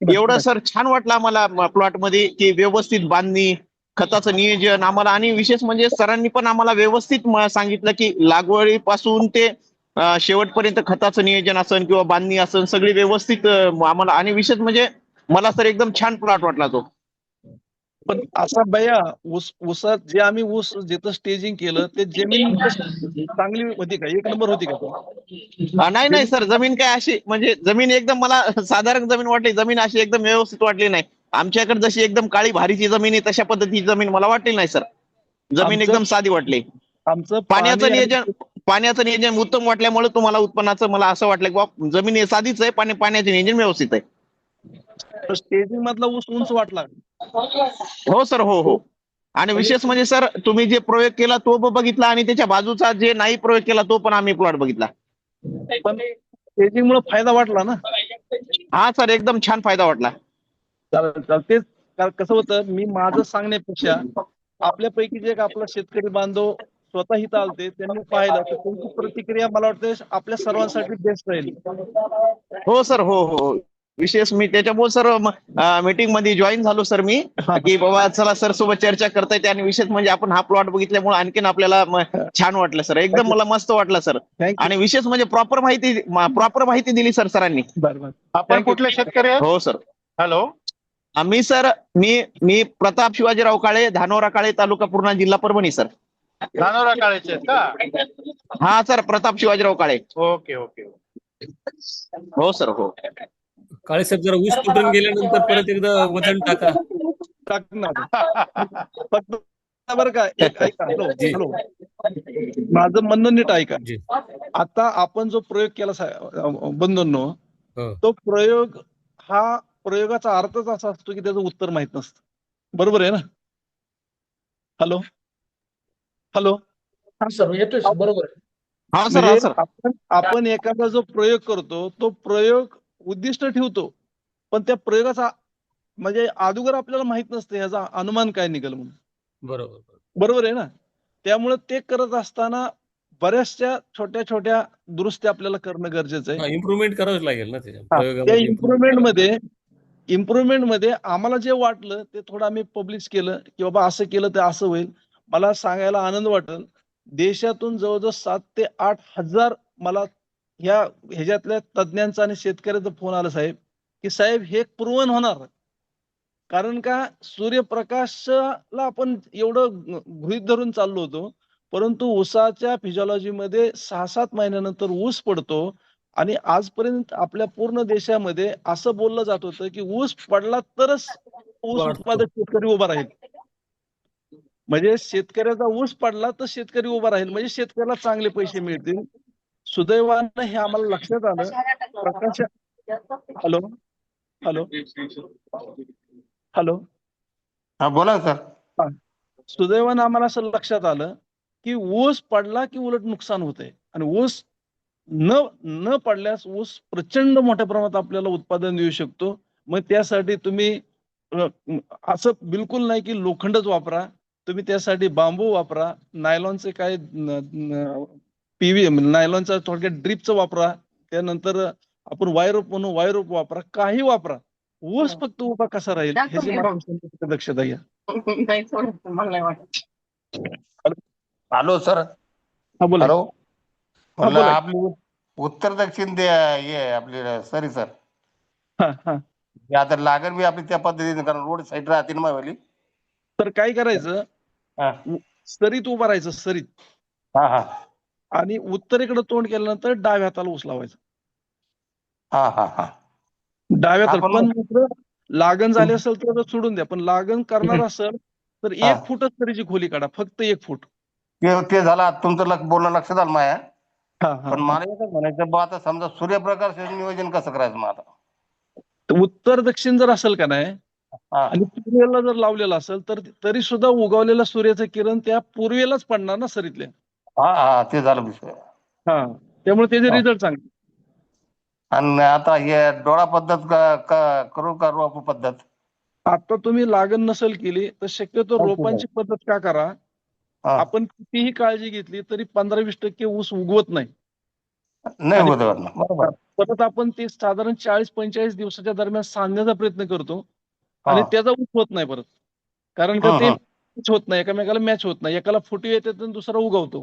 एवढं सर छान वाटलं आम्हाला प्लॉट मध्ये की व्यवस्थित बांधणी, खताचं नियोजन आम्हाला, आणि विशेष म्हणजे सरांनी पण आम्हाला व्यवस्थित सांगितलं की लागवडीपासून ते शेवटपर्यंत खताचं नियोजन असन किंवा बांधणी असन सगळी व्यवस्थित आम्हाला, आणि विशेष म्हणजे मला सर एकदम छान प्लॉट वाटला तो. पण असा बया ऊसात जे आम्ही ऊस जिथं स्टेजिंग केलं ते जमीन कशी चांगली होती का? एक नंबर होती का? नाही सर, जमीन काय अशी म्हणजे जमीन एकदम मला साधारण जमीन वाटली, जमीन अशी एकदम व्यवस्थित वाटली नाही. आमच्याकडे जशी एकदम काळी भारीची जमीन आहे तशा पद्धतीची जमीन मला वाटली नाही सर. जमीन एकदम साधी वाटली. आमचं पाण्याचं नियोजन उत्तम वाटल्यामुळे तुम्हाला उत्पन्नाचं मला असं वाटलं की बाबा जमीन हे साधीच आहे, पाण्याचं नियोजन व्यवस्थित आहे. स्टेजिंग मधला ऊस उंच वाटला. हो सर, हो. आणि विशेष म्हणजे सर तुम्ही जे प्रयोग केला तो बघितला आणि त्याच्या बाजूचा जे नाही प्रयोग केला तो पण आम्ही प्लॉट बघितला. पण स्टेजिंग मुळे फायदा वाटला ना. हा सर, एकदम छान फायदा वाटला. तेच कसं होतं, मी माझं सांगण्यापेक्षा आपल्यापैकी जे आपला शेतकरी बांधव स्वतः इथं आलते त्यांनी पाहिलं तर त्यांची प्रतिक्रिया मला वाटतं आपल्या सर्वांसाठी बेस्ट राहील. हो सर, हो. विशेष मी त्याच्यामुळे सर मीटिंग मध्ये जॉईन झालो सर मी, की बाबा चला सर सोबत चर्चा करता येते, आणि विशेष म्हणजे आपण हा प्लॉट बघितल्यामुळे आणखीन आपल्याला छान वाटलं सर, एकदम मला मस्त वाटलं सर. आणि विशेष म्हणजे प्रॉपर माहिती दिली सर सरांनी. आपण कुठले शेतकरी आहेत? हो सर. हॅलो. मी प्रताप शिवाजीराव काळे, धानोरा काळे, तालुका पूर्णा, जिल्हा परभणी सर. धानोरा काळेचे आहेत का? हा सर, प्रताप शिवाजीराव काळे. ओके. हो सर, हो. काळे साहेब, जरा ऊस तुटून गेल्यानंतर परत एकदा वजन टाका. फक्त बरं का, एक ऐका. हॅलो, माझं म्हणणं नीट ऐका. जी. आता आपण जो प्रयोग केला बंधूंनो, हो. तो प्रयोग हा प्रयोगाचा अर्थच असा असतो की त्याचं उत्तर माहित नसतं. बरोबर आहे ना? हॅलो. हा सर, येतोय सर, बरोबर आहे. हा सर, म्हणजे आपण एखादा जो प्रयोग करतो तो प्रयोग उद्दिष्ट ठेवतो, पण त्या प्रयोगाचा म्हणजे अगोदर आपल्याला माहित नसतं याचा अनुमान काय निघेल म्हणून. बरोबर आहे ना? त्यामुळे ते करत असताना बऱ्याचशा छोट्या छोट्या दुरुस्त्या आपल्याला करणं गरजेचं आहे. इम्प्रुव्हमेंट करावंच लागेल ना त्याच्या त्या प्रयोगामध्ये. इम्प्रुव्हमेंट मध्ये आम्हाला जे वाटलं ते थोडं आम्ही पब्लिश केलं की बाबा असं केलं तर असं होईल. मला सांगायला आनंद वाटेल, देशातून जवळजवळ 7,000 ते 8,000 मला ह्याच्यातल्या तज्ज्ञांचा आणि शेतकऱ्याचा फोन आला साहेब, की साहेब हे प्रूव्हन होणार. कारण का सूर्यप्रकाशाला आपण एवढं गृहीत धरून चाललो होतो, परंतु ऊसाच्या फिजिओलॉजीमध्ये 6-7 महिन्यानंतर ऊस पडतो. आणि आजपर्यंत आपल्या पूर्ण देशामध्ये असं बोललं जात होतं की ऊस पडला तरच ऊस वाढतो. उत्पादक शेतकरी उभा राहील. म्हणजे शेतकऱ्याचा ऊस पडला तर शेतकरी उभा राहील, म्हणजे शेतकऱ्याला चांगले पैसे मिळतील. सुदैवानं हे आम्हाला लक्षात आलं. प्रकाश हॅलो. हा बोला सर. सुदैवानं आम्हाला असं लक्षात आलं की ऊस पडला की उलट नुकसान होतंय, आणि ऊस न पडल्यास ऊस प्रचंड मोठ्या प्रमाणात आपल्याला उत्पादन देऊ शकतो. मग त्यासाठी तुम्ही असं बिलकुल नाही की लोखंडच वापरा, तुम्ही त्यासाठी बांबू वापरा, नायलॉनचे काय नायलॉनचा थोडक्यात ड्रिपचं वापरा, त्यानंतर आपण वायर रोप वापरा, काही वापरा. ऊस फक्त उभा कसा राहील ह्याची मला दक्षता घ्या. Hello sir. हा बोला. हॅलो. म्हणलं बोला. आपली उत्तर दक्षिण हे आपली सरी सर, हा. आता लागण बी आपली त्या पद्धतीने, कारण रोड साईड राहते ना मायवाली. तर काय करायचं, हा सरीत उभं राहायचं, सरीत. हा. आणि उत्तरेकडे तोंड केल्यानंतर डाव्या हाताला ऊस लावायचा. हा. डाव्या हाताला. आपण पण मात्र लागण झाली असेल तर सोडून द्या, पण लागण करणार असेल तर 1 फुटच सरीची खोली काढा, फक्त 1 फूट. ते झालं तुमचं बोलणं लक्षात आलं माया. हा. पण मला एकच म्हणायचं बा, आता समजा सूर्यप्रकाश नियोजन कसं करायचं मग आता? तर उत्तर दक्षिण जर असेल का नाही, हा आणि पूर्वेला जर लावलेला असेल तर तरी सुद्धा उगवलेला सूर्याचं किरण त्या पूर्वेलाच पडणार ना सरीतल्या. हा ते झालं विषय. हा, त्यामुळे त्याचे रिझल्ट चांगले. आणि आता हे डोळा पद्धत करू का रोप पद्धत? आता तुम्ही लागण नसेल केली तर शक्यतो रोपांची पद्धत का करा. हा. आपण कितीही काळजी घेतली तरी 15-20% ऊस उगवत नाही. नाही आणि होत बरोबर. परत आपण ते साधारण 40-45 दिवसाच्या दरम्यान सांगण्याचा प्रयत्न करतो, आणि हा. त्याचा ऊस होत नाही परत. कारण का ते मॅच होत नाही, एकामेकाला मॅच होत नाही. एकाला फुटी येते तर दुसरा उगवतो.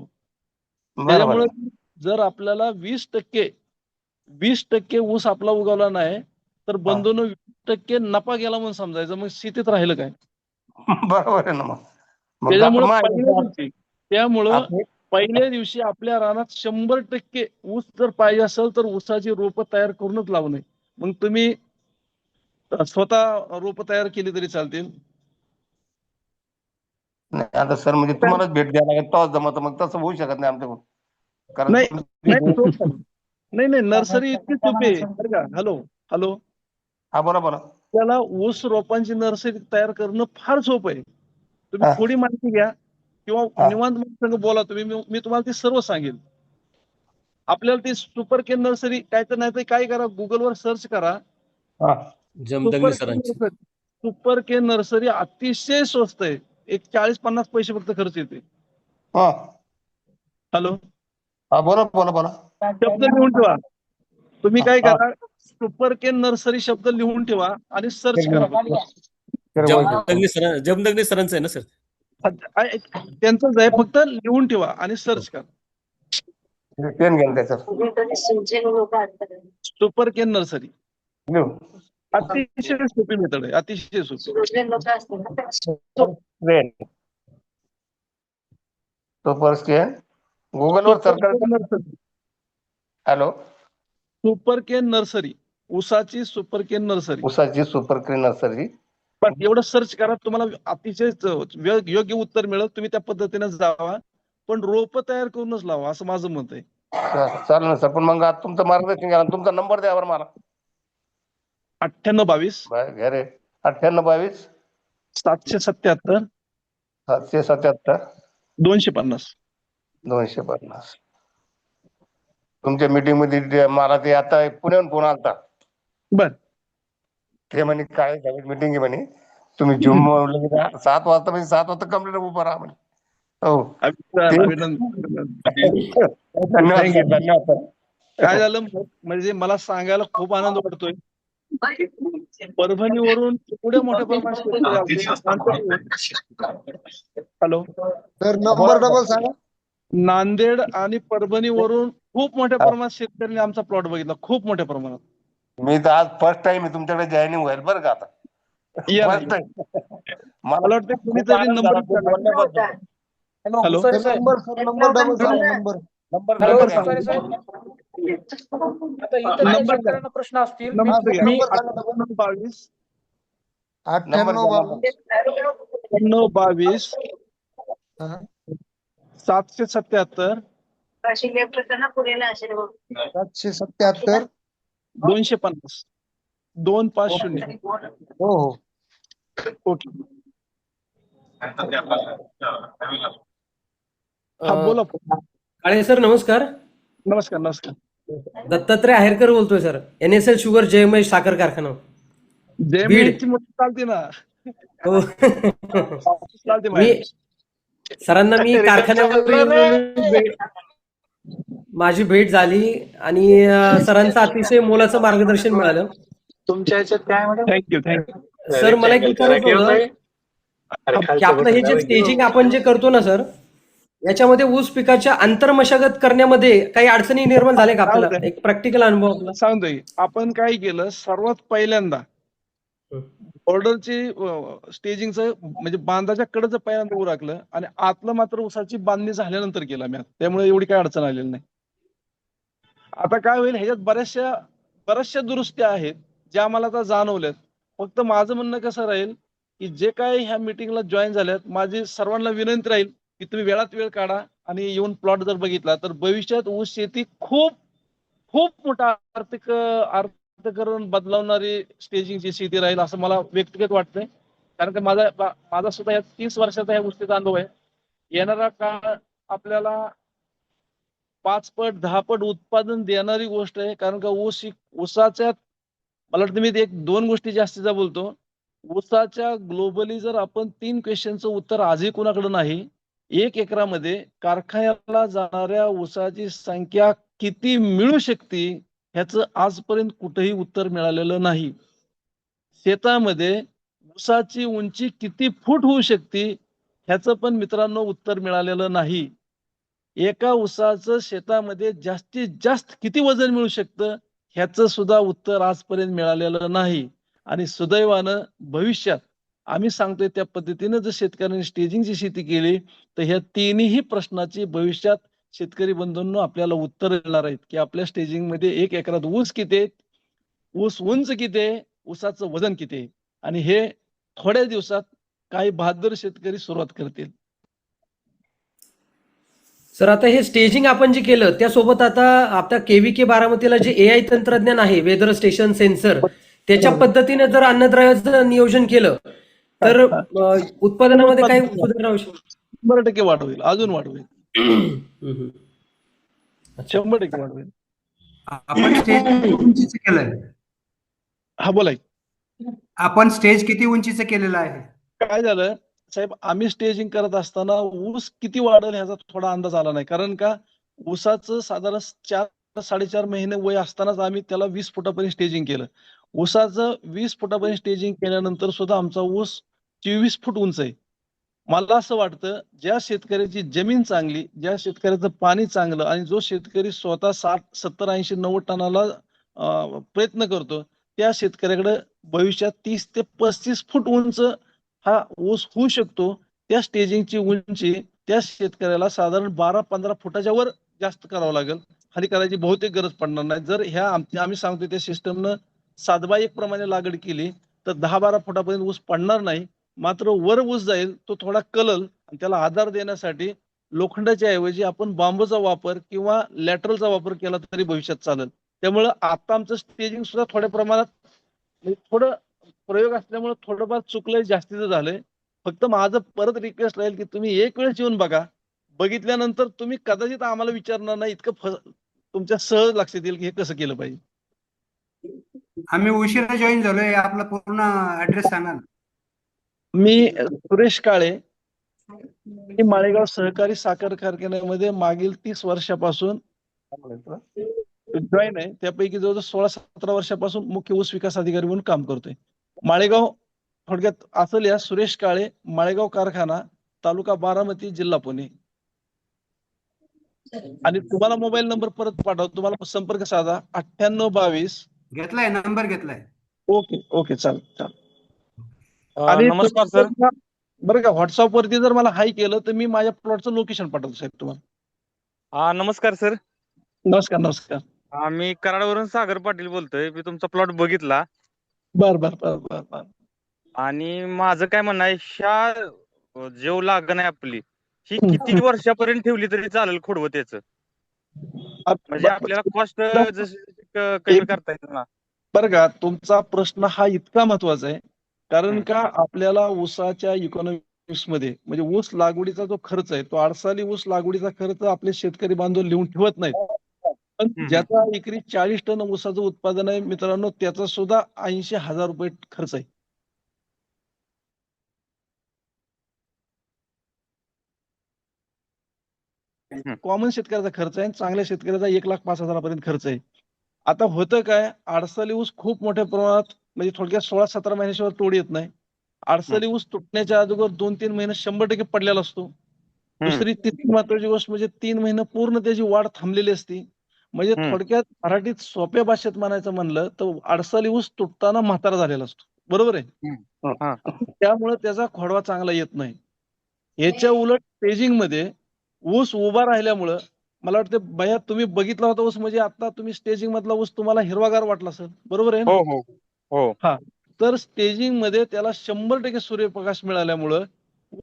बरोबर त्याच्यामुळे आहे. जर आपल्याला 20% ऊस आपला उगवला नाही तर बंधून 20% नफा गेला म्हणून समजायचं, मग शेतीत राहिलं काय? बरोबर आहे ना मग. मग त्याच्यामुळं आता त्यामुळं आपले- पहिल्या दिवशी आपल्या रानात 100% ऊस जर पाहिजे असेल तर ऊसाची रोपं तयार करूनच लावणे. मग तुम्ही स्वतः रोपं तयार केली तरी चालतील. नाही, आता सर म्हणजे तुम्हालाच भेट द्यायला लागेल तेव्हाच जमत, मग तसं होऊ शकत नाही आमच्याकडून. कारण नाही तुम्ही- नाही नर्सरी इतकी सोपी आहे बरं का. हॅलो हा बोला. त्याला ऊस रोपांची नर्सरी तयार करणं फार सोपं आहे. तुम्ही हा. थोडी माहिती घ्या किंवा हा. निवांत संग बोला तुम्ही, मी तुम्हाला ते सर्व सांगेल. आपल्याला ती सुपर केन नर्सरी काय तर नाही तर काय करा, गुगलवर सर्च करा. हा. जमदग्नी सरांची. सुपर केन नर्सरी अतिशय स्वस्त आहे. एक 40-50 पैसे फक्त खर्च येते. हा. हॅलो, हा बोला. शब्द लिहून ठेवा. तुम्ही काय हा. करा, सुपर केन नर्सरी शब्द लिहून ठेवा आणि सर्च करा. जमदग्नी सरांचं आहे ना सर? त्यांचंच आहे, फक्त लिहून ठेवा आणि सर्च करा. पेन घेऊन त्याचं सुपर केन नर्सरी घेऊ. अतिशय सोपी मेथड आहे, अतिशय सोपी. सुपर स्कॅन गुगलवर सर्च करायचं. हॅलो, सुपर केन नर्सरी, ऊसाची सुपर केन नर्सरी. उसाची सुपर क्रीन नर्सरी. पण एवढं सर्च करा, तुम्हाला अतिशय योग्य उत्तर मिळेल. तुम्ही त्या पद्धतीने जावा, पण रोप तयार करूनच लावा, असं माझं मत आहे. चालेल ना सर, पण मग आता तुमचं मार्गदर्शन घ्या. तुमचा नंबर द्या बरं मला. 9822 घ्या रे. 9822 777 777 250. 250. तुमच्या मीटिंग मध्ये मला ते आता पुण्याहून फोन आलता. बर, ते म्हणे काय मीटिंग आहे म्हणे, तुम्ही जूम 7 वाजता म्हणजे 7 वाजता कंप्लीट उभं राहा म्हणे. हो, अभिनंदन. धन्यवाद सर, धन्यवाद सर. काय झालं म्हणजे मला सांगायला खूप आनंद वाटतोय. परभणीवरून एवढ्या मोठ्या प्रमाणात हॅलो तर नंबर डबल सांगा. नांदेड आणि परभणीवरून खूप मोठ्या प्रमाणात शेतकऱ्यांनी आमचा प्लॉट बघितला, खूप मोठ्या प्रमाणात. मी तर आज फर्स्ट टाइम आहे तुमच्याकडे जॉईनिंग होईल बरं का. आता या फर्स्ट नाही. टाइम मला वाटतं कुणीतरी नंबर हॅलो तर नंबर डबल सांगा. हॅलो, सांगा. सुतारे साहेब. आता इतर काही नंबर शेतकऱ्यांना प्रश्न असतील. नंबर घ्या. मी 9822 98 777 777. 250 250. हो. ओके. हा बोला. काळे सर नमस्कार. नमस्कार. दत्तात्रय आहेरकर बोलतोय सर. NSL शुगर जयमय साखर कारखाना बीड. चालते ना. हो. चालते मी सरांना मी कारखान्यावर माझी भेट झाली आणि सरांचं अतिशय मोलाचं मार्गदर्शन मिळालं. तुमच्या ह्याच्यात काय म्हणा. थँक्यू. सर मला एक विचारायचं होतं की आपलं हे जे स्टेजिंग आपण जे करतो ना सर, याच्यामध्ये ऊस पिकाच्या आंतरमशागत करण्यामध्ये काही अडचणी निर्माण झाल्या का आपल्याला? एक प्रॅक्टिकल अनुभव आपला सांगतोय. आपण काय केलं, सर्वात पहिल्यांदा बॉर्डरची स्टेजिंगचं म्हणजे बांधाच्या कडचं पहिल्यांदा उरकलं आणि आतलं मात्र ऊसाची बांधणी झाल्यानंतर केलं मी. त्यामुळे एवढी काय अडचण आलेली नाही. आता काय होईल, ह्याच्यात बऱ्याचशा दुरुस्त्या आहेत ज्या मला आता जाणवल्यात. फक्त माझं म्हणणं कसं राहील की जे काही ह्या मिटिंगला जॉईन झाल्यात, माझी सर्वांना विनंती राहील की तुम्ही वेळात वेळ काढा आणि येऊन प्लॉट जर बघितला तर भविष्यात ऊस शेती खूप मोठा अर्थकरण बदलवणारी स्टेजिंगची शेती राहील असं मला व्यक्तिगत वाटतंय. कारण की माझा सुद्धा या 30 वर्षाचा या गोष्टीचा अनुभव आहे. येणारा काळ आपल्याला 5 पट 10 पट उत्पादन देणारी गोष्ट आहे. कारण का ऊसाच्या मला वाटतं मी 1-2 गोष्टी जास्तीचा बोलतो. ऊसाच्या ग्लोबली जर आपण 3 क्वेश्चनचं उत्तर आजही कुणाकडे नाही. 1 एकरामध्ये कारखान्याला जाणाऱ्या ऊसाची संख्या किती मिळू शकते ह्याचं आजपर्यंत कुठेही उत्तर मिळालेलं नाही. शेतामध्ये ऊसाची उंची किती फूट होऊ शकते ह्याचं पण मित्रांनो उत्तर मिळालेलं नाही. एका ऊसाचं शेतामध्ये जास्तीत जास्त किती वजन मिळू शकतं ह्याचं सुद्धा उत्तर आजपर्यंत मिळालेलं नाही. आणि सुदैवानं भविष्यात आम्ही सांगतोय त्या पद्धतीनं जर शेतकऱ्यांनी स्टेजिंगची शेती केली तर ह्या तिन्ही प्रश्नाची भविष्यात शेतकरी बंधूंनो आपल्याला उत्तर येणार आहेत की आपल्या स्टेजिंगमध्ये 1 एकरात ऊस किती आहे, ऊस उंच किती आहे, ऊसाचं वजन किती आहे, आणि हे थोड्या दिवसात काही बहादर शेतकरी सुरुवात करतील. सर आता हे स्टेजिंग आपण जे केलं त्यासोबत आता KVK बारामतीला जे AI तंत्रज्ञान आहे, वेदर स्टेशन सेन्सर, त्याच्या पद्धतीने जर अन्नद्रव्याचं नियोजन केलं तर उत्पादनामध्ये काही सुधारणा होऊ शकते? 100% वाढ होईल, अजून वाढ होईल, हम्म. 100% वाढ होईल. आपण स्टेज किती उंचीचं केलंय? हा बोला की. आपण स्टेज किती उंचीचं केलेलं आहे? काय झालं साहेब, आम्ही स्टेजिंग करत असताना ऊस किती वाढेल ह्याचा थोडा अंदाज आला नाही. कारण का ऊसाचं साधारण 4-4.5 महिने वय असतानाच आम्ही त्याला 20 फुटापर्यंत स्टेजिंग केलं. ऊसाचं 20 फुटापर्यंत स्टेजिंग केल्यानंतर सुद्धा आमचा ऊस 24 फूट उंच आहे. मला असं वाटतं ज्या शेतकऱ्याची जमीन चांगली, ज्या शेतकऱ्याचं पाणी चांगलं आणि जो शेतकरी स्वतः 60, 70, 80, 90 टनाला प्रयत्न करतो त्या शेतकऱ्याकडे भविष्यात 30 ते 35 फूट उंच हा ऊस होऊ शकतो. त्या स्टेजिंगची उंची त्या शेतकऱ्याला साधारण 12-15 फुटाच्या वर जास्त करावं लागेल, खाली करायची बहुतेक गरज पडणार नाही. जर ह्या आम्ही सांगतो त्या सिस्टमनं 7x1 प्रमाणे लागवड केली तर 10-12 फुटापर्यंत ऊस पडणार नाही. मात्र वर ऊस जाईल तो थोडा कलल आणि त्याला आधार देण्यासाठी लोखंडाच्या ऐवजी आपण बांबूचा वापर किंवा लॅटरलचा वापर केला तरी भविष्यात चालेल. त्यामुळं आता आमचं स्टेजिंग सुद्धा थोड्या प्रमाणात म्हणजे थोडं प्रयोग असल्यामुळे थोडंफार चुकलंय, जास्तीचं झालंय. फक्त माझं परत रिक्वेस्ट राहील की तुम्ही एक वेळेस येऊन बघा, बघितल्यानंतर तुम्ही कदाचित आम्हाला विचारणार नाही इतकं तुमच्या सहज लक्षात येईल की हे कसं केलं पाहिजे. आम्ही उशिरा जॉईन झालोय, आपला पूर्ण ऍड्रेस सांगा ना. मी सुरेश काळे, मी माळेगाव सहकारी साखर कारखान्यामध्ये मागील 30 वर्षापासून जॉईन आहे. त्यापैकी जवळजवळ 16-17 वर्षापासून मुख्य ऊस विकास अधिकारी म्हणून काम करतोय. माळेगाव थोडक्यात असं लिहा, सुरेश काळे, माळेगाव कारखाना, तालुका बारामती, जिल्हा पुणे. आणि तुम्हाला मोबाईल नंबर परत पाठवतो, तुम्हाला संपर्क साधा 9822. घेतलाय नंबर, घेतलाय. ओके ओके, चालेल. आणि नमस्कार सर. बरं का, व्हॉट्सअप वरती जर मला हाय केलं तर मी माझ्या प्लॉटचं लोकेशन पाठवतो साहेब तुम्हाला. नमस्कार सर. नमस्कार. मी कराडवरून सागर पाटील बोलतोय. मी तुमचा प्लॉट बघितला. बर. आणि माझं काय म्हणणं आहे, ह्या जेव लागण आहे आपली ही किती वर्षापर्यंत ठेवली तरी चालेल खोडवं त्याचं, म्हणजे आपल्याला कॉस्ट जसं कमी करता येईल ना. बरं का, तुमचा प्रश्न हा इतका महत्वाचा आहे कारण का आपल्याला ऊसाच्या इकॉनॉमिक्स मध्ये म्हणजे ऊस लागवडीचा जो खर्च आहे तो आडसाली ऊस लागवडीचा खर्च आपले शेतकरी बांधव लिहून ठेवत नाहीत. पण ज्याचा एकरी 40 टन ऊसाचं उत्पादन आहे मित्रांनो, त्याचा सुद्धा 80,000 रुपये खर्च आहे. कॉमन शेतकऱ्याचा खर्च आहे, चांगल्या शेतकऱ्याचा 1,05,000 पर्यंत खर्च आहे. आता होतं काय, आडसाली ऊस खूप मोठ्या प्रमाणात म्हणजे थोडक्यात 16-17 महिन्याशिवाय तोड येत नाही. आडसाली ऊस तुटण्याच्या अगोदर 2-3 महिने 100% पडलेला असतो. दुसरी तिसरी महत्वाची गोष्ट म्हणजे 3 महिने पूर्ण त्याची वाढ थांबलेली असती. म्हणजे थोडक्यात मराठीत सोप्या भाषेत म्हणायचं म्हणलं तर आडसाली ऊस तुटताना म्हातारा झालेला असतो. बरोबर आहे. त्यामुळे त्याचा खोडवा चांगला येत नाही. याच्या उलट स्टेजिंग मध्ये ऊस उभा राहिल्यामुळं मला वाटतं भैया तुम्ही बघितला होता ऊस, म्हणजे आता तुम्ही स्टेजिंग मधला ऊस तुम्हाला हिरवागार वाटला असेल, बरोबर आहे. हो. हा, तर स्टेजिंग मध्ये त्याला 100% सूर्यप्रकाश मिळाल्यामुळं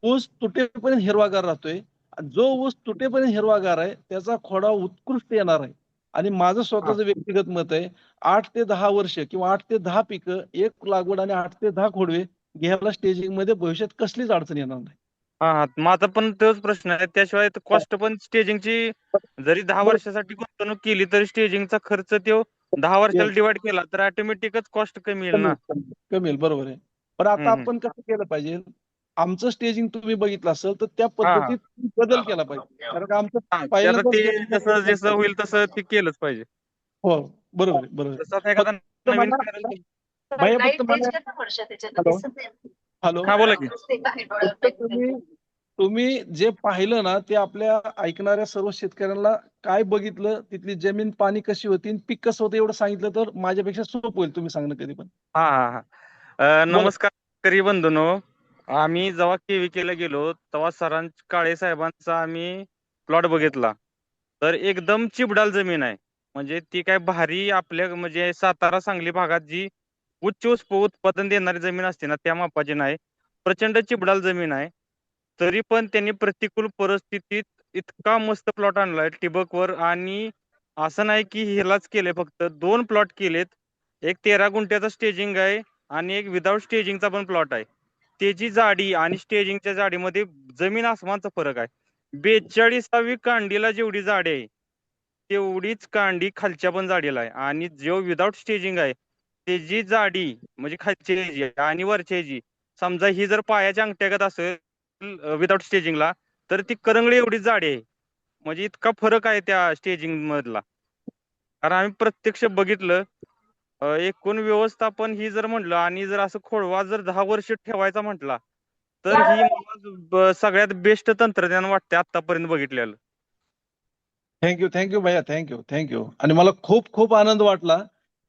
ऊस तुटेपर्यंत हिरवागार राहतोय. जो ऊस तुटेपर्यंत हिरवागार आहे त्याचा खोडा उत्कृष्ट येणार आहे. आणि माझं स्वतःचं व्यक्तिगत मत आहे, 8 ते 10 वर्ष किंवा 8 ते 10 पिकं, एक लागवड आणि 8 ते 10 खोडवे घ्यायला स्टेजिंग मध्ये भविष्यात कसलीच अडचण येणार नाही. माझा पण तोच प्रश्न आहे. त्याशिवाय कॉस्ट पण स्टेजिंगची जरी 10 वर्षासाठी गुंतवणूक केली तरी स्टेजिंगचा खर्च तो 10 वर्षाला डिवाइड केला तर ऑटोमॅटिकच कॉस्ट कमी येईल ना. कमी, बरोबर आहे. पण आता आपण कसं केलं पाहिजे, आमचं स्टेजिंग तुम्ही बघितलं असेल तर त्या पद्धतीत बदल केला पाहिजे. कारण आमचं पहिल्यांदा जसं होईल तसं ते केलंच पाहिजे. हो, बरोबर. हॅलो, हा बोला की. तुम्ही जे पाहिलं ना ते आपल्या ऐकणाऱ्या सर्व शेतकऱ्यांना काय बघितलं, तिथली जमीन पाणी कशी होती आणि पीक कसं होतं एवढं सांगितलं तर माझ्यापेक्षा सोपं होईल तुम्ही सांगणं कधी पण. हा हा हा नमस्कार शेतकरी बंधूंनो. आम्ही जेव्हा केविकेला गेलो तेव्हा काळे साहेबांचा आम्ही प्लॉट बघितला. तर एकदम चिबडाल जमीन आहे. म्हणजे ती काय भारी आपल्या म्हणजे सातारा सांगली भागात जी उच्च उत्पादन देणारी जमीन असते ना त्या मापाची नाही. प्रचंड चिबडाल जमीन आहे. तरी पण त्यांनी प्रतिकूल परिस्थितीत इतका मस्त प्लॉट आणलाय ठिबकवर. आणि असं नाही की ह्यालाच केलंय, फक्त 2 प्लॉट केलेत. एक 13 गुंठ्याचा स्टेजिंग आहे आणि एक विदाऊट स्टेजिंगचा पण प्लॉट आहे. त्याची जाडी आणि स्टेजिंगच्या जाडीमध्ये जमीन आसमानचा फरक आहे. 42वी कांडीला जेवढी जाडी आहे तेवढीच कांडी खालच्या पण जाडीला आहे. आणि जो विदाऊट स्टेजिंग आहे त्याची जाडी म्हणजे खालची आणि वरची समजा ही जर पायाच्या अंगठ्यागत असेल विदाऊट स्टेजिंगला तर ती करंगळी एवढी जाडी आहे. म्हणजे इतका फरक आहे त्या स्टेजिंग मधला. कारण आम्ही प्रत्यक्ष बघितलं. एकूण व्यवस्थापन ही जर म्हटलं आणि जर असं खोळवा जर 10 वर्ष ठेवायचा म्हटला तर ही मला सगळ्यात बेस्ट तंत्रज्ञान वाटते आतापर्यंत बघितलेलं. थँक्यू भैया, थँक्यू. आणि मला खूप खूप आनंद वाटला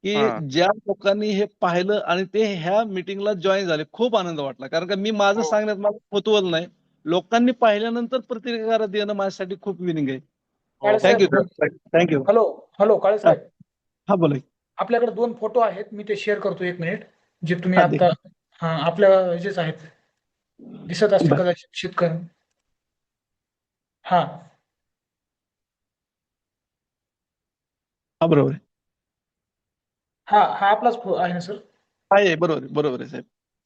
की ज्या लोकांनी हे पाहिलं आणि ते ह्या मीटिंगला जॉईन झाले, खूप आनंद वाटला. कारण का मी माझं सांगण्यात मला कुतूहल नाही, लोकांनी पाहिल्यानंतर प्रतिक्रिया देणं माझ्यासाठी खूप विनिंग आहे. थँक्यू. हॅलो काळे साहेब, हा बोला. आपल्याकडे 2 फोटो आहेत, मी ते शेअर करतो 1 मिनिट. जे तुम्ही हा, आता आपल्या ह्याचेच आहेत, दिसत असतील कदाचित शेतकरी. हा बरोबर आहे. हा आपलाच आहे ना सर? आहे, बरोबर आहे साहेब.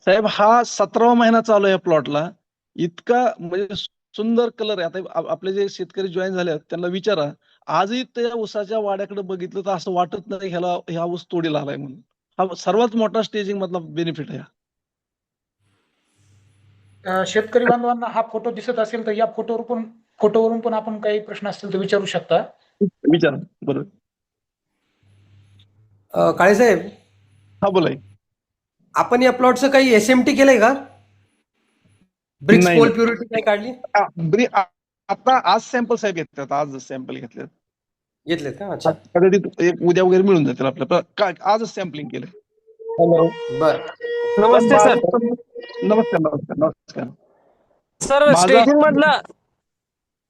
साहेब हा 17वा महिना चालू आहे या प्लॉटला. इतका म्हणजे सुंदर कलर आहे. आता आपले जे शेतकरी जॉईन झाले आहेत त्यांना विचारा, आजही त्या ऊसाच्या वाड्याकडे बघितलं तर असं वाटत नाही ह्या ऊस तोडीला आलाय म्हणून. हा सर्वात मोठा स्टेजिंग मधला बेनिफिट आहे. शेतकरी बांधवांना हा फोटो दिसत असेल तर या फोटोवरून पण आपण काही प्रश्न असतील तर विचारू शकता. विचारा. बरोबर. काळे साहेब, हा बोला. आपण या प्लॉटचं काही SMT केलंय का? ब्रिक्स नाही, पोल प्युरिटी काही काढली? आता आज सॅम्पल साहेब घेतलेत, आज सॅम्पल घेतलेत का? अच्छा, कदाचित एक उद्या वगैरे मिळून जातील आपल्याला. आजच सॅम्पलिंग केलंय. हॅलो, बर. नमस्ते सर. नमस्कार. सर स्टेजिंग मधलं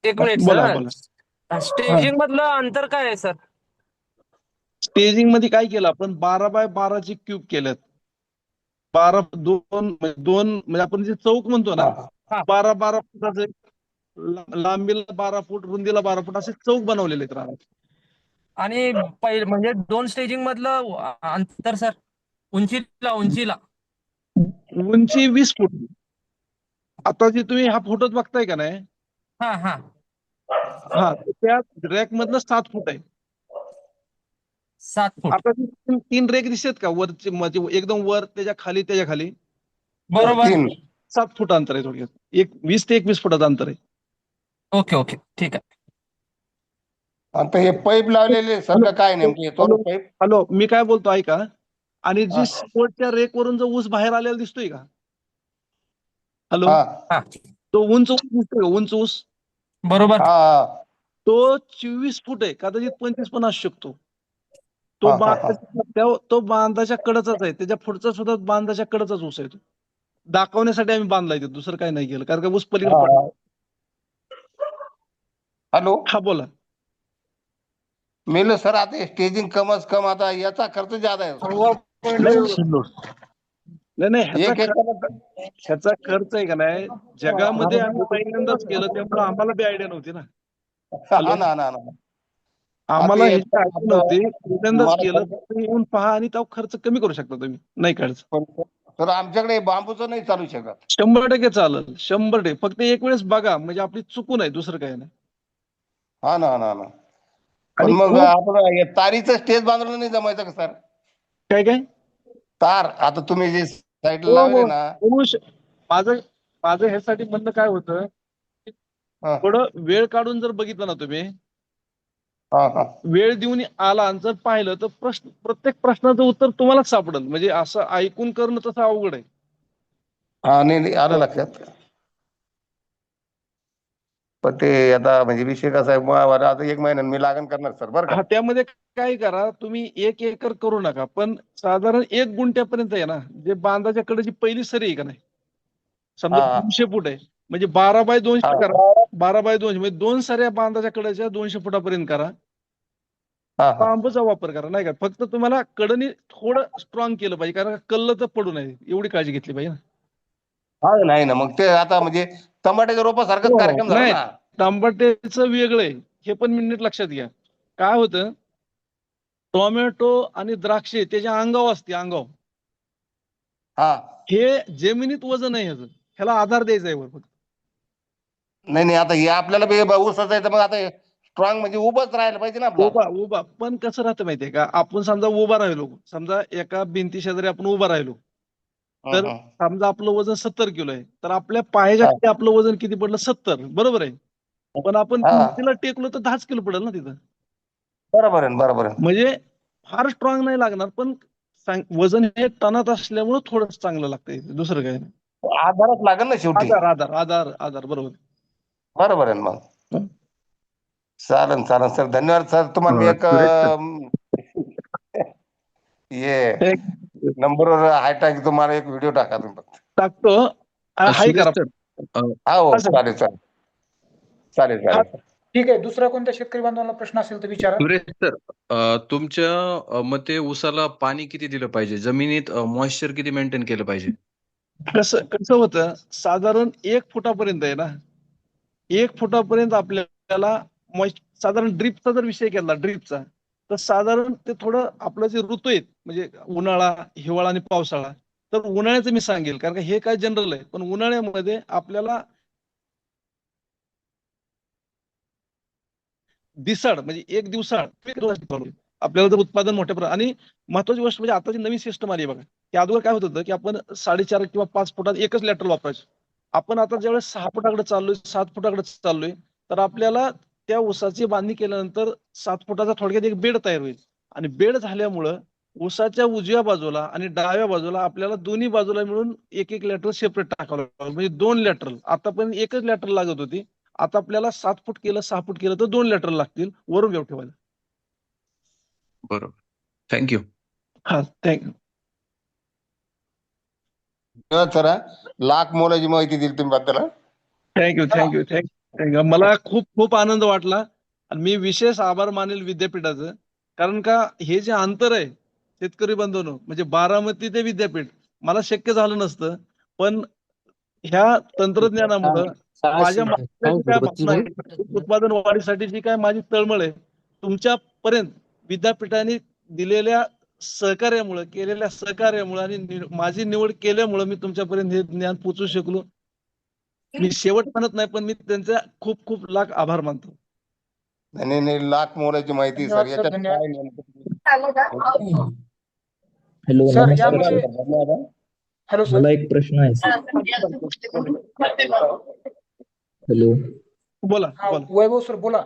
एक मिनिट बोला. सर, स्टेजिंग मधलं अंतर काय आहे सर? स्टेजिंग मध्ये काय केलं आपण, 12x12 क्यूब केलेत. 2 म्हणजे आपण जे चौक म्हणतो ना, 12 फुटाचे, लांबीला 12 फूट, रुंदीला 12 फूट असे चौक बनवलेले आहेत रानात. आणि म्हणजे 2 स्टेजिंग मधलं अंतर सर, उंचीला उंची 20 फूट. आता जे तुम्ही हा फोटोत बघताय का नाही, हा त्या रॅक मधलं 7 फूट आहे. 7 फूट. आता 3 रेक दिसत का वरचे, म्हणजे एकदम वर, त्याच्या खाली बरोबर. 7 फूट अंतर आहे थोडक्यात. 20 ते 21 फुटाचं अंतर आहे. ओके ठीक आहे. आता हे पाईप लावलेले सर काय नेमके पाईप? हॅलो, मी काय बोलतो ऐका. आणि जी शेवटच्या रेक वरून जो ऊस बाहेर आलेला दिसतोय का, हॅलो, तो उंच ऊस दिसतोय का, उंच ऊस? बरोबर. तो 24 फूट आहे, कदाचित 25 पण असू शकतो. तो बांधाच्या कडचाच आहे, त्याच्या पुढचा सुद्धा बांधाच्या कडचाच ऊस आहे. तो दाखवण्यासाठी आम्ही बांधलाय, दुसरं काही नाही केलं, कारण का ऊस पलीकडे. हॅलो, हा बोला. मेलो सर, आता स्टेजिंग कमच कम आता याचा खर्च ज्यादा आहे. नाही, ह्याचा खर्च आहे का नाही, जगामध्ये आम्ही पहिल्यांदाच केलं, त्यामुळे आम्हाला बी आयडिया नव्हती ना. आम्हाला ह्याची आयडिया नव्हती, पहिल्यांदाच केलं. येऊन पहा आणि तो खर्च कमी करू शकता तुम्ही. नाही खर्च तर आमच्याकडे बांबूचं नाही चालू शकत. 100% चालेल, 100%. फक्त एक वेळेस बघा, म्हणजे आपली चुकून आहे, दुसरं काही नाही. हा ना. पण मग आपण तारीचं स्टेज बांधलं नाही जमायचं का सर? काय तार आता तुम्ही जे साईडला लावले ना, माझं ह्यासाठी म्हणणं काय होतं, थोडं वेळ काढून जर बघितलं ना तुम्ही, वेळ देऊन आला आणि जर पाहिलं तर प्रत्येक प्रश्नाचं उत्तर तुम्हालाच सापडेल. म्हणजे असं ऐकून करणं तसं अवघड आहे. नाही आलं लक्षात. पण ते आता म्हणजे विषय कसा आहे, मला आता 1 महिन्यात मी लागण करणार सर बरं का. हा, त्यामध्ये काय करा तुम्ही 1 एकर करू नका, पण साधारण 1 गुंठ्यापर्यंत आहे ना, जे बांधाच्या कडेची पहिली सरी आहे का नाही, समजा हा 200 फूट आहे, म्हणजे 12 बाय 200 हा करा. 12 बाय 200 म्हणजे 2 सऱ्या बांधाच्या कडेच्या 200 फुटापर्यंत करा. हा हा बांबूचा वापर करा, नाही का. फक्त तुम्हाला कडनी थोडं स्ट्रॉंग केलं पाहिजे, कारण कल्ल तर पडू नये एवढी काळजी घेतली पाहिजे ना. हा, नाही ना मग ते आता म्हणजे टमाट्याच्या रोपासारखाच कार्यक्रम झाला नाही, ना. टमाट्याचं वेगळं आहे, हे पण मी नीट लक्षात घ्या. काय होतं, टोमॅटो आणि द्राक्षे त्याच्या अंगावर असते, अंगावर. हा हे जमिनीत वजन आहे ह्याचं, ह्याला आधार द्यायचा आहे वर फक्त. नाही नाही, आता हे आपल्याला बी ऊसाचं आहे तर मग आता स्ट्रॉंग म्हणजे उभंच राहायला पाहिजे ना आपला. उभा पण कसं राहतं माहितीये का, आपण समजा उभा राहिलो, समजा एका भिंती शेजारी आपण उभा राहिलो, तर समजा आपलं वजन 70 किलो आहे, तर आपल्या पायाच्या खाली आपलं वजन किती पडलं, 70, बरोबर आहे. पण आपण हा. भिंतीला टेकलो तर 10 किलो पडेल ना तिथं. बरोबर आहे बरोबर आहे. म्हणजे फार स्ट्रॉंग नाही लागणार, पण वजन हे टनात असल्यामुळे थोडं चांगलं लागतंय, दुसरं काही नाही. आधारच लागेल ना शेवटी. आधार आधार आधार आधार, बरोबर. बरोबर आहे ना मग. चालेल चालेल सर, धन्यवाद सर. तुम्हाला मी एक ये नंबरवर हाय तुम्हाला एक व्हिडिओ टाका तुम्ही फक्त. टाकतो, हाय करा. हा हो, चालेल चालेल चालेल चालेल. ठीक आहे. दुसरा कोणत्या शेतकरी बांधवांना प्रश्न असेल तर विचारा. सुरेश सर, तुमच्या मते ऊसाला पाणी किती दिलं पाहिजे, जमिनीत मॉइश्चर किती मेंटेन केलं पाहिजे? कसं होतं, साधारण 1 फुटापर्यंत आहे ना, 1 फुटापर्यंत आपल्याला साधारण ड्रीपचा जर विषय केला, ड्रीपचा, तर साधारण ते थोडं आपलं जे ऋतू आहेत, म्हणजे उन्हाळा, हिवाळा आणि पावसाळा, तर उन्हाळ्याचं मी सांगेल, कारण हे काय जनरल आहे, पण उन्हाळ्यामध्ये आपल्याला दिसाड म्हणजे 1 दिवसाड आपल्याला जर उत्पादन मोठ्या प्रमाणात. आणि महत्वाची गोष्ट म्हणजे आताची नवीन सिस्टम आली बघा, की अगोदर काय होत होतं की आपण 4.5 किंवा 5 फुटात एकच लॅटरल वापरायचो. आपण आता ज्यावेळेस 6 फुटाकडे चाललोय, 7 फुटाकडे चाललोय, तर आपल्याला त्या ऊसाची बांधणी केल्यानंतर 7 फुटाचा थोडक्यात एक बेड तयार होईल. आणि बेड झाल्यामुळं ऊसाच्या उजव्या बाजूला आणि डाव्या बाजूला आपल्याला दोन्ही बाजूला मिळून एक लॅटरल सेपरेट टाकावं लागलं, म्हणजे 2 लॅटरल. आतापर्यंत एकच लॅटरल लागत होती, आता आपल्याला 7 फूट केलं, 6 फूट केलं तर 2 लॅटरल लागतील वरून घेऊ ठेवायला. बरोबर, थँक्यू. हा, थँक्यू. सर लाख मोलाची माहिती दिली तुम्ही बद्दल. थँक्यू. मला खूप आनंद वाटला, आणि मी विशेष आभार मानेल विद्यापीठाचं, कारण का हे जे अंतर आहे शेतकरी बंधूंनो, म्हणजे बारामती ते विद्यापीठ मला शक्य झालं नसतं, पण ह्या तंत्रज्ञानामुळं माझ्या काय भावना आहे, उत्पादन वाढीसाठी जी काय माझी तळमळ आहे, तुमच्यापर्यंत विद्यापीठाने दिलेल्या सहकार्यामुळे, केलेल्या सहकार्यामुळे आणि माझी निवड केल्यामुळे मी तुमच्यापर्यंत हे ज्ञान पोचू शकलो. मी शेवट म्हणत नाही, पण मी त्यांचा खूप लाख आभार मानतो. नाही, लाख मोलाची माहिती सर. याच्यात काय नेमकं? हॅलो, सर नमस्कार यामध्ये सर. Hello sir. मला एक प्रश्न आहे सर. हॅलो, बोला. वैभव सर बोला.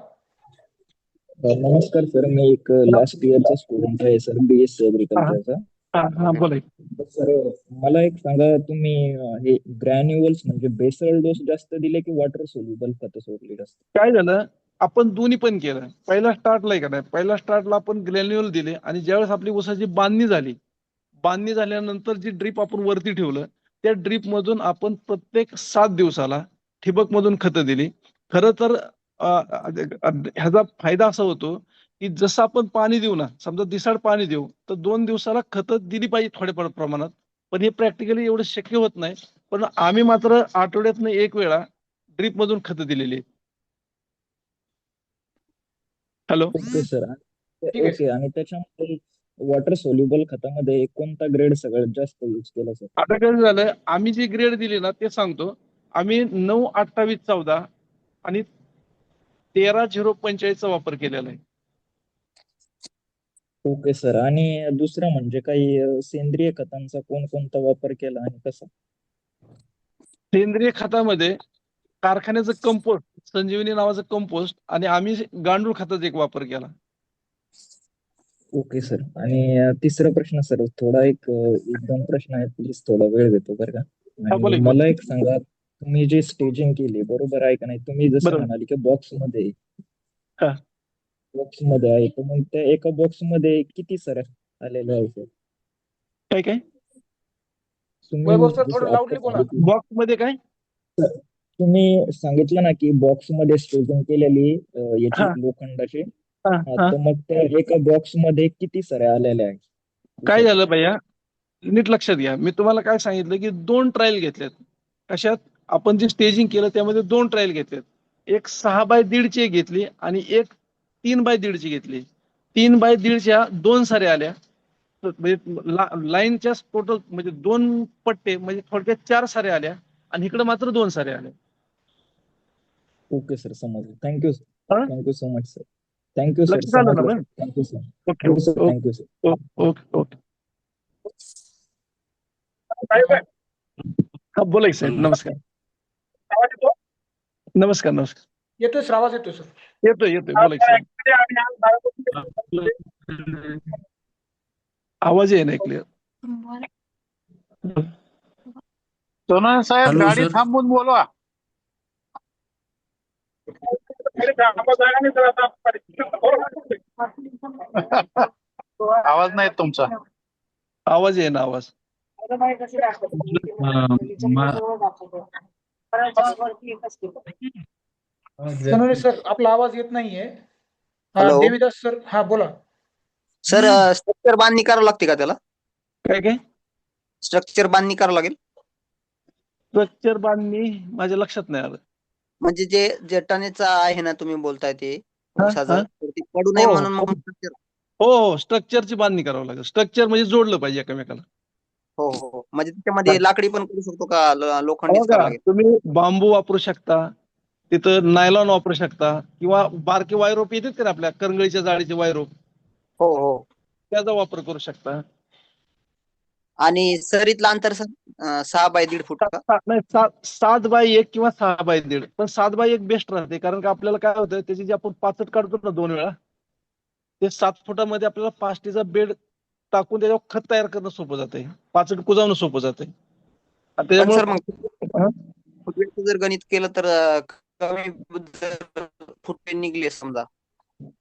नमस्कार सर. मी एक लास्ट इयरचा स्टुडंट आहे सर, BSc ऍग्रीकल्चरचा. बोला. सर मला एक सांगा, तुम्ही हे ग्रॅन्युअल्स म्हणजे बेसल डोस जास्त दिले की वॉटर सोल्युबल खत सोडली जास्त? काय झालं, आपण दोन्ही पण केलं. पहिल्या स्टार्टला आपण ग्रॅन्युअल दिले, आणि ज्यावेळेस आपली ऊसाची बांधणी झाल्यानंतर जी ड्रीप आपण वरती ठेवलं, त्या ड्रीप मधून आपण प्रत्येक 7 दिवसाला ठिबक मधून खतं दिली. खरं तर ह्याचा फायदा असा होतो की जसं आपण पाणी देऊ ना, समजा दिसाड पाणी देऊ, तर 2 दिवसाला खतं दिली पाहिजे थोड्या प्रमाणात, पण हे प्रॅक्टिकली एवढं शक्य होत नाही. पण आम्ही मात्र आठवड्यातनं 1 वेळा ड्रीप मधून खतं दिलेली. हॅलो. Okay sir. ओके, आणि त्याच्यामध्ये वॉटर सोल्युबल खतामध्ये कोणता ग्रेड सगळ्यात जास्त यूज केला सर? आता काय झालं, आम्ही जी ग्रेड दिली ना ते सांगतो. आम्ही 9-28-14 आणि 13-0-45 चा वापर केलेला आहे. Okay sir. आणि दुसरं म्हणजे काही सेंद्रिय खतांचा कोणता वापर केला आणि कसा? सेंद्रिय खतामध्ये कारखान्याचं कंपोस्ट, संजीवनी नावाचं कंपोस्ट, आणि आम्ही गांडूळ खताचा एक वापर केला. Okay sir. आणि तिसरा प्रश्न सर, थोडा एक 1-2 प्रश्न आहेत, प्लीज थोडा वेळ देतो बरं का. आणि मला एक सांगा, तुम्ही जे स्टेजिंग केली बरोबर आहे का नाही, तुम्ही जसं बरोबर. म्हणाले की बॉक्स मध्ये हा. आहे, तर मग त्या एका बॉक्स मध्ये किती सर आलेले आहे सर? काय काय वैभव तुम्ही सर जसं थोडं आता लाऊडली बोला. सांगितलं, बॉक्स मध्ये काय तुम्ही सांगितलं ना की बॉक्स मध्ये स्टेजिंग केलेली याची हा लोखंडाची, हा हा तर मग त्या एका बॉक्स मध्ये किती सऱ्या आलेल्या आहेत काय उसाच्या? झालं भैया, नीट लक्षात घ्या. मी तुम्हाला काय सांगितलं की 2 ट्रायल घेतल्यात. कशात? आपण जे स्टेजिंग केलं त्यामध्ये 2 ट्रायल घेतल्यात. एक 6x1.5 ची एक घेतली आणि एक 3x1.5 ची घेतली. 3x1.5च्या 2 साऱ्या आल्या. म्हणजे लाईनच्या टोटल म्हणजे 2 पट्टे म्हणजे थोडक्यात 4 साऱ्या आल्या आणि इकडे मात्र 2 साऱ्या आल्या. ओके सर, समजलं. थँक्यू सर, हा? Thank you so much sir, thank you sir, लक्षात आलं ना समजलं मग? Sir, thank you sir. ओके हो sir, okay thank you sir. Okay okay. हा बोला की साहेब. नमस्कार नमस्कार नमस्कार. येतोय सर, आवाज येतोय सर. येतोय येतोय बोला की साहेब. आवाज आहे ना क्लिअर. सोनवणे साहेब हॅलो गाडी सर. थांबवून बोलवा. आवाज नाही येत तुमचा. आवाज आहे ना आवाज. सोनवणे सर आपला आवाज येत नाहीये. हॅलो. देवीदास सर, हा बोला. सर स्ट्रक्चर बांधणी करावं लागते का त्याला? काय काय स्ट्रक्चर बांधणी करावं लागेल स्ट्रक्चर बांधणी माझ्या लक्षात नाही आलं. म्हणजे जे जे टनेचं आहे ना तुम्ही बोलताय ते हा, ऊसाचं, हा. तर ते पडू नये हो म्हणून हो मग structure- हो स्ट्रक्चरची बांधणी करावं लागेल. स्ट्रक्चर म्हणजे जोडलं पाहिजे एकमेकाला. हो हो म्हणजे त्याच्यामध्ये लाकडी पण करू शकतो का लोखंडीच करावं लागेल? तुम्ही बांबू वापरू शकता, तिथं नायलॉन वापरू शकता किंवा बारके वायरोप येतात का आपल्या करंगळीच्या जाळीचे वायरोप, हो हो. त्याचा वापर करू शकता. आणि सरीतलं अंतर सर 6x1.5 फूट का? नाही 7x1 किंवा 6x1.5, पण 7x1 बेस्ट राहते. कारण का आपल्याला काय होतं, त्याची जी आपण पाचट काढतो ना 2 वेळा, ते 7 फुटामध्ये आपल्याला पाष्टीचा बेड टाकून त्याच्यावर खत तयार करणं सोपं जाते, पाचट कुजावणं सोपं जाते. पण सर मग हा? फुटवेचं जर गणित केलं तर कमी फुटवे निघले समजा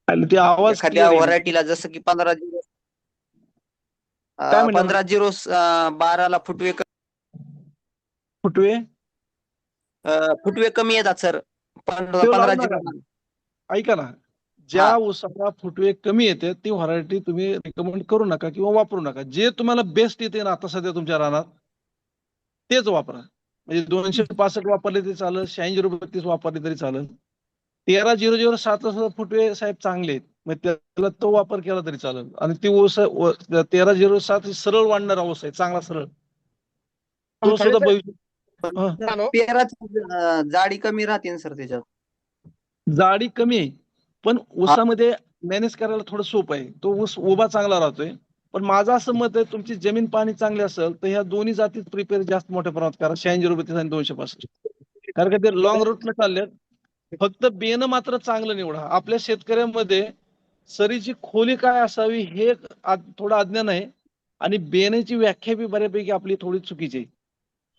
आणि ते आवाज एखाद्या clear येईल. व्हरायटीला, जसं की 15-0 काय म्हणला? 15-0-12ला फुटवे फुटवे फुटवे कमी येतात सर. तो लावू नका. 15-0 ऐका ना, ज्या ऊसाला फुटवे कमी येते ती व्हरायटी तुम्ही रिकमेंड करू नका किंवा वापरू नका. जे तुम्हाला बेस्ट येते ना आता सध्या तुमच्या रानात तेच वापरा. म्हणजे 265 वापरले तरी चालेल, 86-32 वापरले तरी चालेल. 13-0-0-7 फुटवे साहेब चांगले आहेत, मग त्याला तो वापर केला तरी चालेल. आणि ती ऊस 13-0-7 सरळ वाढणारा ऊस आहे, चांगला सरळ. तो सुद्धा भविष्य पेराची जाडी कमी राहते ना सर त्याच्यात. जाडी कमी आहे, पण ऊसामध्ये मॅनेज करायला थोडं सोपं आहे. तो ऊस उभा चांगला राहतोय. पण माझं असं मत आहे, तुमची जमीन पाणी चांगली असेल तर ह्या दोन्ही जातीत प्रिपेअर जास्त मोठ्या प्रमाणात करा, 86-32 आणि 265. कारण का ते लॉंग रूटने चाललेत. फक्त बेनं मात्र चांगलं निवडा. आपल्या शेतकऱ्यांमध्ये सरीची खोली काय असावी हे थोडं अज्ञान आहे, आणि बेनेची व्याख्या बी बऱ्यापैकी आपली थोडी चुकीची आहे.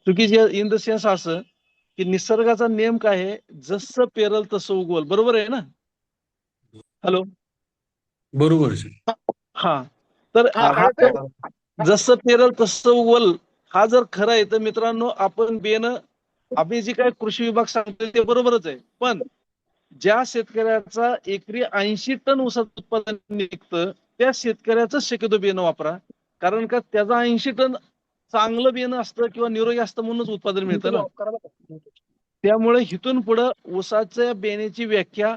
चुकीची इन द सेन्स असं की निसर्गाचा नियम काय आहे, जसं पेरल तसं उगवल. बरोबर आहे ना? हॅलो. बरोबर. हा, तर जसं पेरल तसं उगवल हा जर खरं आहे तर मित्रांनो, आपण बेनं आम्ही जे काय कृषी विभाग सांगतो ते बरोबरच आहे. पण ज्या शेतकऱ्याचा एकरी 80 टन ऊसाचं उत्पादन निघतं त्या शेतकऱ्याचं शक्यतो बियाणं वापरा. कारण का त्याचा 80 टन चांगलं बियाणं असतं किंवा निरोगी असतं म्हणूनच उत्पादन मिळतं ना. त्यामुळे इथून पुढे ऊसाच्या बियाण्याची व्याख्या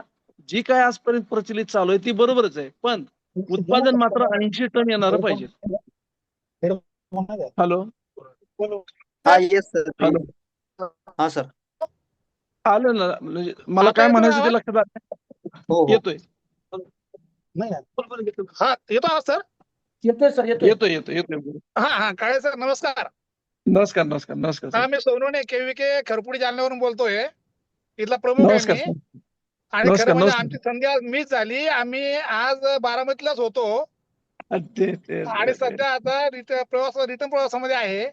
जी काय आजपर्यंत प्रचलित चालू आहे ती बरोबरच आहे, पण उत्पादन मात्र 80 टन येणार पाहिजे. हॅलो. हा येस सर. हॅलो. हा सर. आलं ना, म्हणजे मला काय म्हणायचं ते लक्षात आलं. येतोय. हा येतो आवाज सर. येतोय सर, येतोय. येतोय. हा काळे सर नमस्कार. नमस्कार नमस्कार नमस्कार. हा मी सोनवणे केवीके खरपुडी जालन्यावरून बोलतोय. इथला प्रमुख आहे नमस्कार मी. आणि खरं म्हणजे आमची संधी आज मीच झाली. आम्ही आज बारामतीलाच होतो आणि सध्या आता रिटर्न प्रवासामध्ये आहे.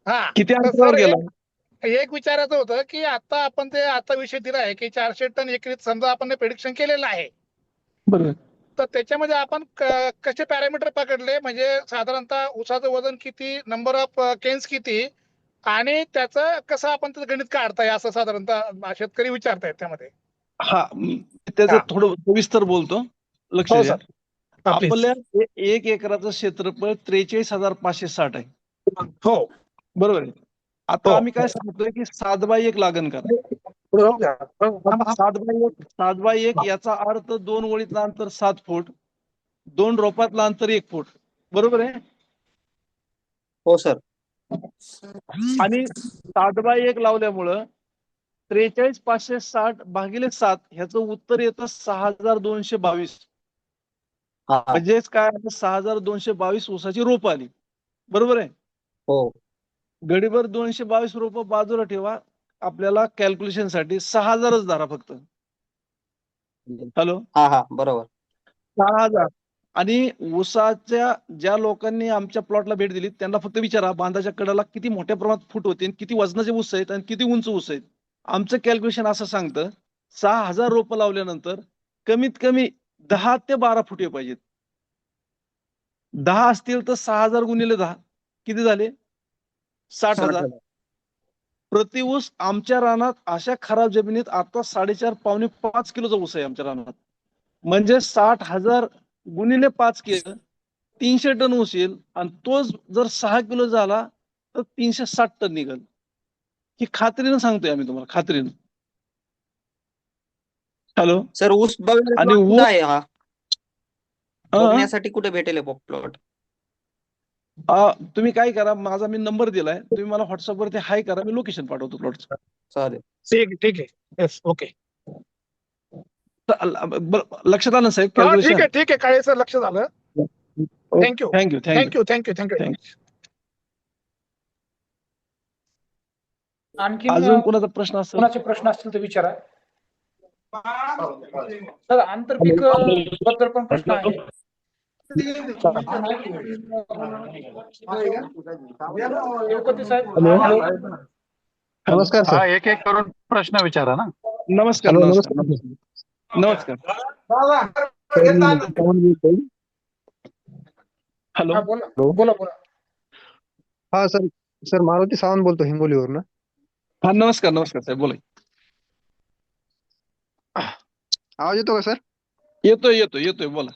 हा किती तर अंतरावर सर गेला? एक विचारायचं होतं की आता आपण ते आता विषय दिला आहे की 400 टन एकरीत समजा आपण प्रेडिक्शन केलेलं आहे, बरोबर. तर त्याच्यामध्ये आपण कसे पॅरामीटर पकडले, म्हणजे साधारणतः ऊसाचं वजन किती, नंबर ऑफ केन्स किती, आणि त्याचं कसं आपण त्याचं गणित काढताय असं साधारणतः शेतकरी विचारतायत त्यामध्ये. हा, त्याचं थोडं सविस्तर बोलतो, लक्ष हो द्या. सर. हा, please. आपल्या 1 एकराचं क्षेत्रफळ 43,560 आहे. हो बरोबर आहे. आता आम्ही काय सांगतोय की 7x1 लागण करा. 7x1 याचा अर्थ 2 ओळीतलं अंतर 7 फूट, 2 रोपातलं अंतर 1 फूट. बरोबर आहे. हो सर. आणि 7x1 लावल्यामुळं 43,560 भागिले 7 ह्याचं उत्तर येतं 6,222. म्हणजेच काय, 6,222 ऊसाची रोप आली. बरोबर आहे. हो. गडीभर 222 रोपं बाजूला ठेवा, आपल्याला कॅल्क्युलेशन साठी 6,000च धरा फक्त. हॅलो. हा बरोबर. 6,000. आणि ऊसाच्या ज्या लोकांनी आमच्या प्लॉटला भेट दिली त्यांना फक्त विचारा बांधाच्या कडाला किती मोठ्या प्रमाणात फूट होते, किती वजनाचे ऊस आहेत आणि किती उंच ऊस आहेत. आमचं कॅल्क्युलेशन असं सांगतं 6,000 रोपं लावल्यानंतर कमीत कमी 10 ते 12 फुटे पाहिजेत. 10 असतील तर 6,000 गुणिले 10 किती झाले? 60,000 प्रति ऊस. आमच्या रानात अशा खराब जमिनीत आता 4.5 पावणे 5 किलोचा ऊस आहे आमच्या रानात. म्हणजे 60,000 गुणिले 5 केलं 300 टन ऊस येईल, आणि तोच जर 6 किलो झाला तर 360 टन निघेल. ही खात्रीनं सांगतोय आम्ही तुम्हाला, खात्रीनं. हॅलो सर, ऊस आणि ऊस आहे हा बघण्यासाठी कुठे भेटेल प्लॉट? तुम्ही काय करा, माझा मी नंबर दिलाय, तुम्ही मला व्हॉट्सअपवरती हाय करा, मी लोकेशन पाठवतो प्लॉटचं. चालेल. ठीक आहे. Yes, okay. लक्षात आलं साहेब? ठीक कॅल्क्युलेशन. आहे काळे सर, लक्ष झालं. थँक्यू. थँक्यू. आणखी अजून कोणाचा प्रश्न असेल? कोणाचे प्रश्न असतील तर विचारा. सर, आंतरपीक बद्दल पण प्रश्न आहे. देवपती साहेब, हॅलो. नमस्कार सर. हा, एक एक करून प्रश्न विचारा ना. नमस्कार. हॅलो. हा, बोला. हा सर मारुती सावंत बोलतो हिंगोलीवरून. हा, नमस्कार साहेब, बोला. आवाज येतो का सर? येतोय बोला.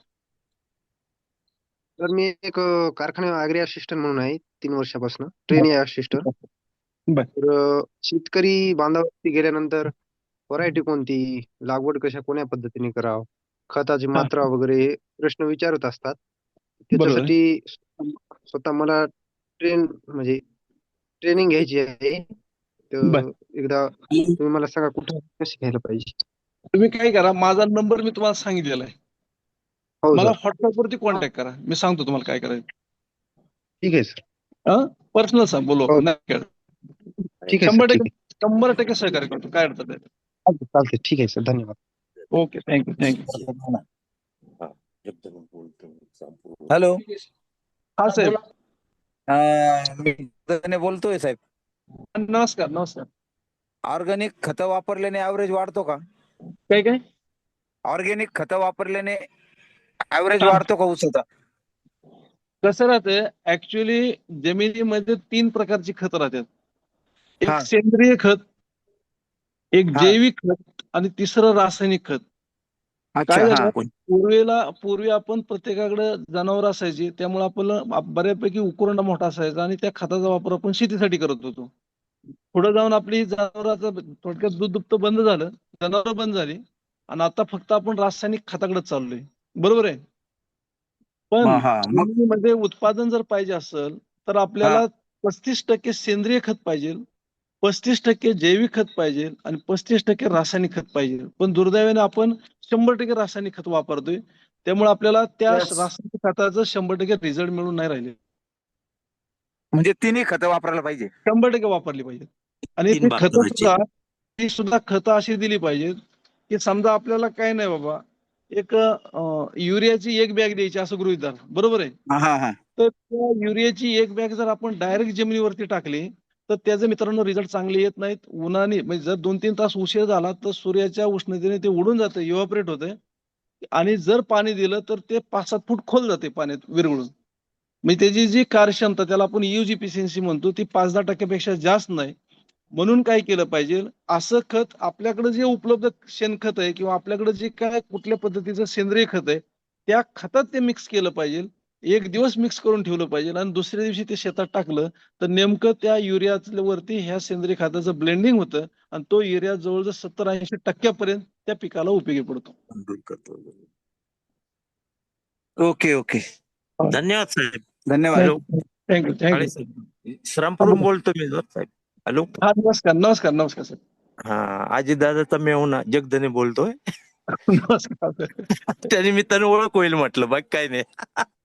तर मी एक कारखान्यात ॲग्री असिस्टंट म्हणून आहे 3 वर्षापासून, ट्रेनी असिस्टंट. तर शेतकरी बांधावरती गेल्यानंतर व्हरायटी कोणती, लागवड कोण्या पद्धतीने करावं, खताची मात्रा वगैरे हे प्रश्न विचारत असतात. त्याच्यासाठी स्वतः मला ट्रेनिंग घ्यायची आहे. तर एकदा तुम्ही मला सांगा कुठे कशी घ्यायला पाहिजे. तुम्ही काय करा, माझा नंबर मी तुम्हाला सांगितलेला आहे. मला व्हॉट्सअपवरती कॉन्टॅक्ट करा, मी सांगतो तुम्हाला काय करायचं. ठीक आहे सर. पर्सनल सांग, बोलू. ठीक आहे 100% सहकार्य करतो, काय अडचण नाही. चालते. ठीक आहे सर, धन्यवाद. Okay, thank you. हॅलो. हा साहेब. मी बोलतोय साहेब. नमस्कार. ऑर्गॅनिक खतं वापरल्याने ऍव्हरेज वाढतो का? काय ऑर्गॅनिक खतं वापरल्याने ऍव्हरेज वाढतो का ऊसाचा? कसं राहतं, ऍक्च्युली जमिनीमध्ये 3 प्रकारची खतं राहतात. एक सेंद्रिय खत, एक जैविक खत आणि तिसरं रासायनिक खत. काय झालं, पूर्वी आपण प्रत्येकाकडे जनावर असायची, त्यामुळे आपल्याला बऱ्यापैकी उकरंडा मोठा असायचा आणि त्या खताचा वापर आपण शेतीसाठी करत होतो. पुढे जाऊन आपली जनावरांचं थोडक्यात दूध दुभतं बंद झालं, जनावर बंद झाली, आणि आता फक्त आपण रासायनिक खताकडे चाललोय. बरोबर आहे. पण जमिनीमध्ये उत्पादन जर पाहिजे असेल तर आपल्याला 35% सेंद्रिय खत पाहिजे, 35% जैविक खत पाहिजे आणि 35% रासायनिक खत पाहिजे. पण दुर्दैवाने आपण 100% रासायनिक खत वापरतोय, त्यामुळे आपल्याला त्या रासायनिक खताचं 100% रिझल्ट मिळून नाही राहिले. म्हणजे तिन्ही खतं वापरायला पाहिजे, 100% वापरली पाहिजे. आणि ती सुद्धा खतं अशी दिली पाहिजेत की समजा आपल्याला काय नाही बाबा, एक युरियाची 1 बॅग द्यायची असं गृहीत धरा. बरोबर आहे. तर त्या युरियाची 1 बॅग जर आपण डायरेक्ट जमिनीवरती टाकली तर त्याचे मित्रांनो रिझल्ट चांगले येत नाहीत. उन्हाने म्हणजे जर 2-3 तास उशीर झाला तर सूर्याच्या उष्णतेने ते उडून जातं, इव्हॅपोरेट होतं आणि जर पाणी दिलं तर ते 5-7 फूट खोल जाते पाण्यात विरघळून. म्हणजे त्याची जी कार्यक्षमता त्याला आपण यूज इफिशियन्सी म्हणतो ती 5-10% पेक्षा जास्त नाही. म्हणून काय केलं पाहिजे, असं खत आपल्याकडे जे उपलब्ध शेणखत आहे किंवा आपल्याकडे जे काय कुठल्या पद्धतीचं सेंद्रिय खत आहे त्या खतात ते मिक्स केलं पाहिजे. 1 दिवस मिक्स करून ठेवलं पाहिजे आणि दुसऱ्या दिवशी ते शेतात टाकलं तर नेमकं त्या युरियाच्या वरती ह्या सेंद्रिय खताचं ब्लेंडिंग होतं आणि तो युरिया जवळजवळ 70-80% त्या पिकाला उपयोगी पडतो. ओके ओके, धन्यवाद साहेब. धन्यवाद. थँक्यू काळे थँक्यू. साहेब, श्रामपूरहून बोलतो मी साहेब. हॅलो, हा नमस्कार नमस्कार नमस्कार सर. हा, अजितदादाचा मेहुणा जगधने बोलतोय. नमस्कार. त्या निमित्ताने ओळख होईल म्हटलं, बाकी काही नाही.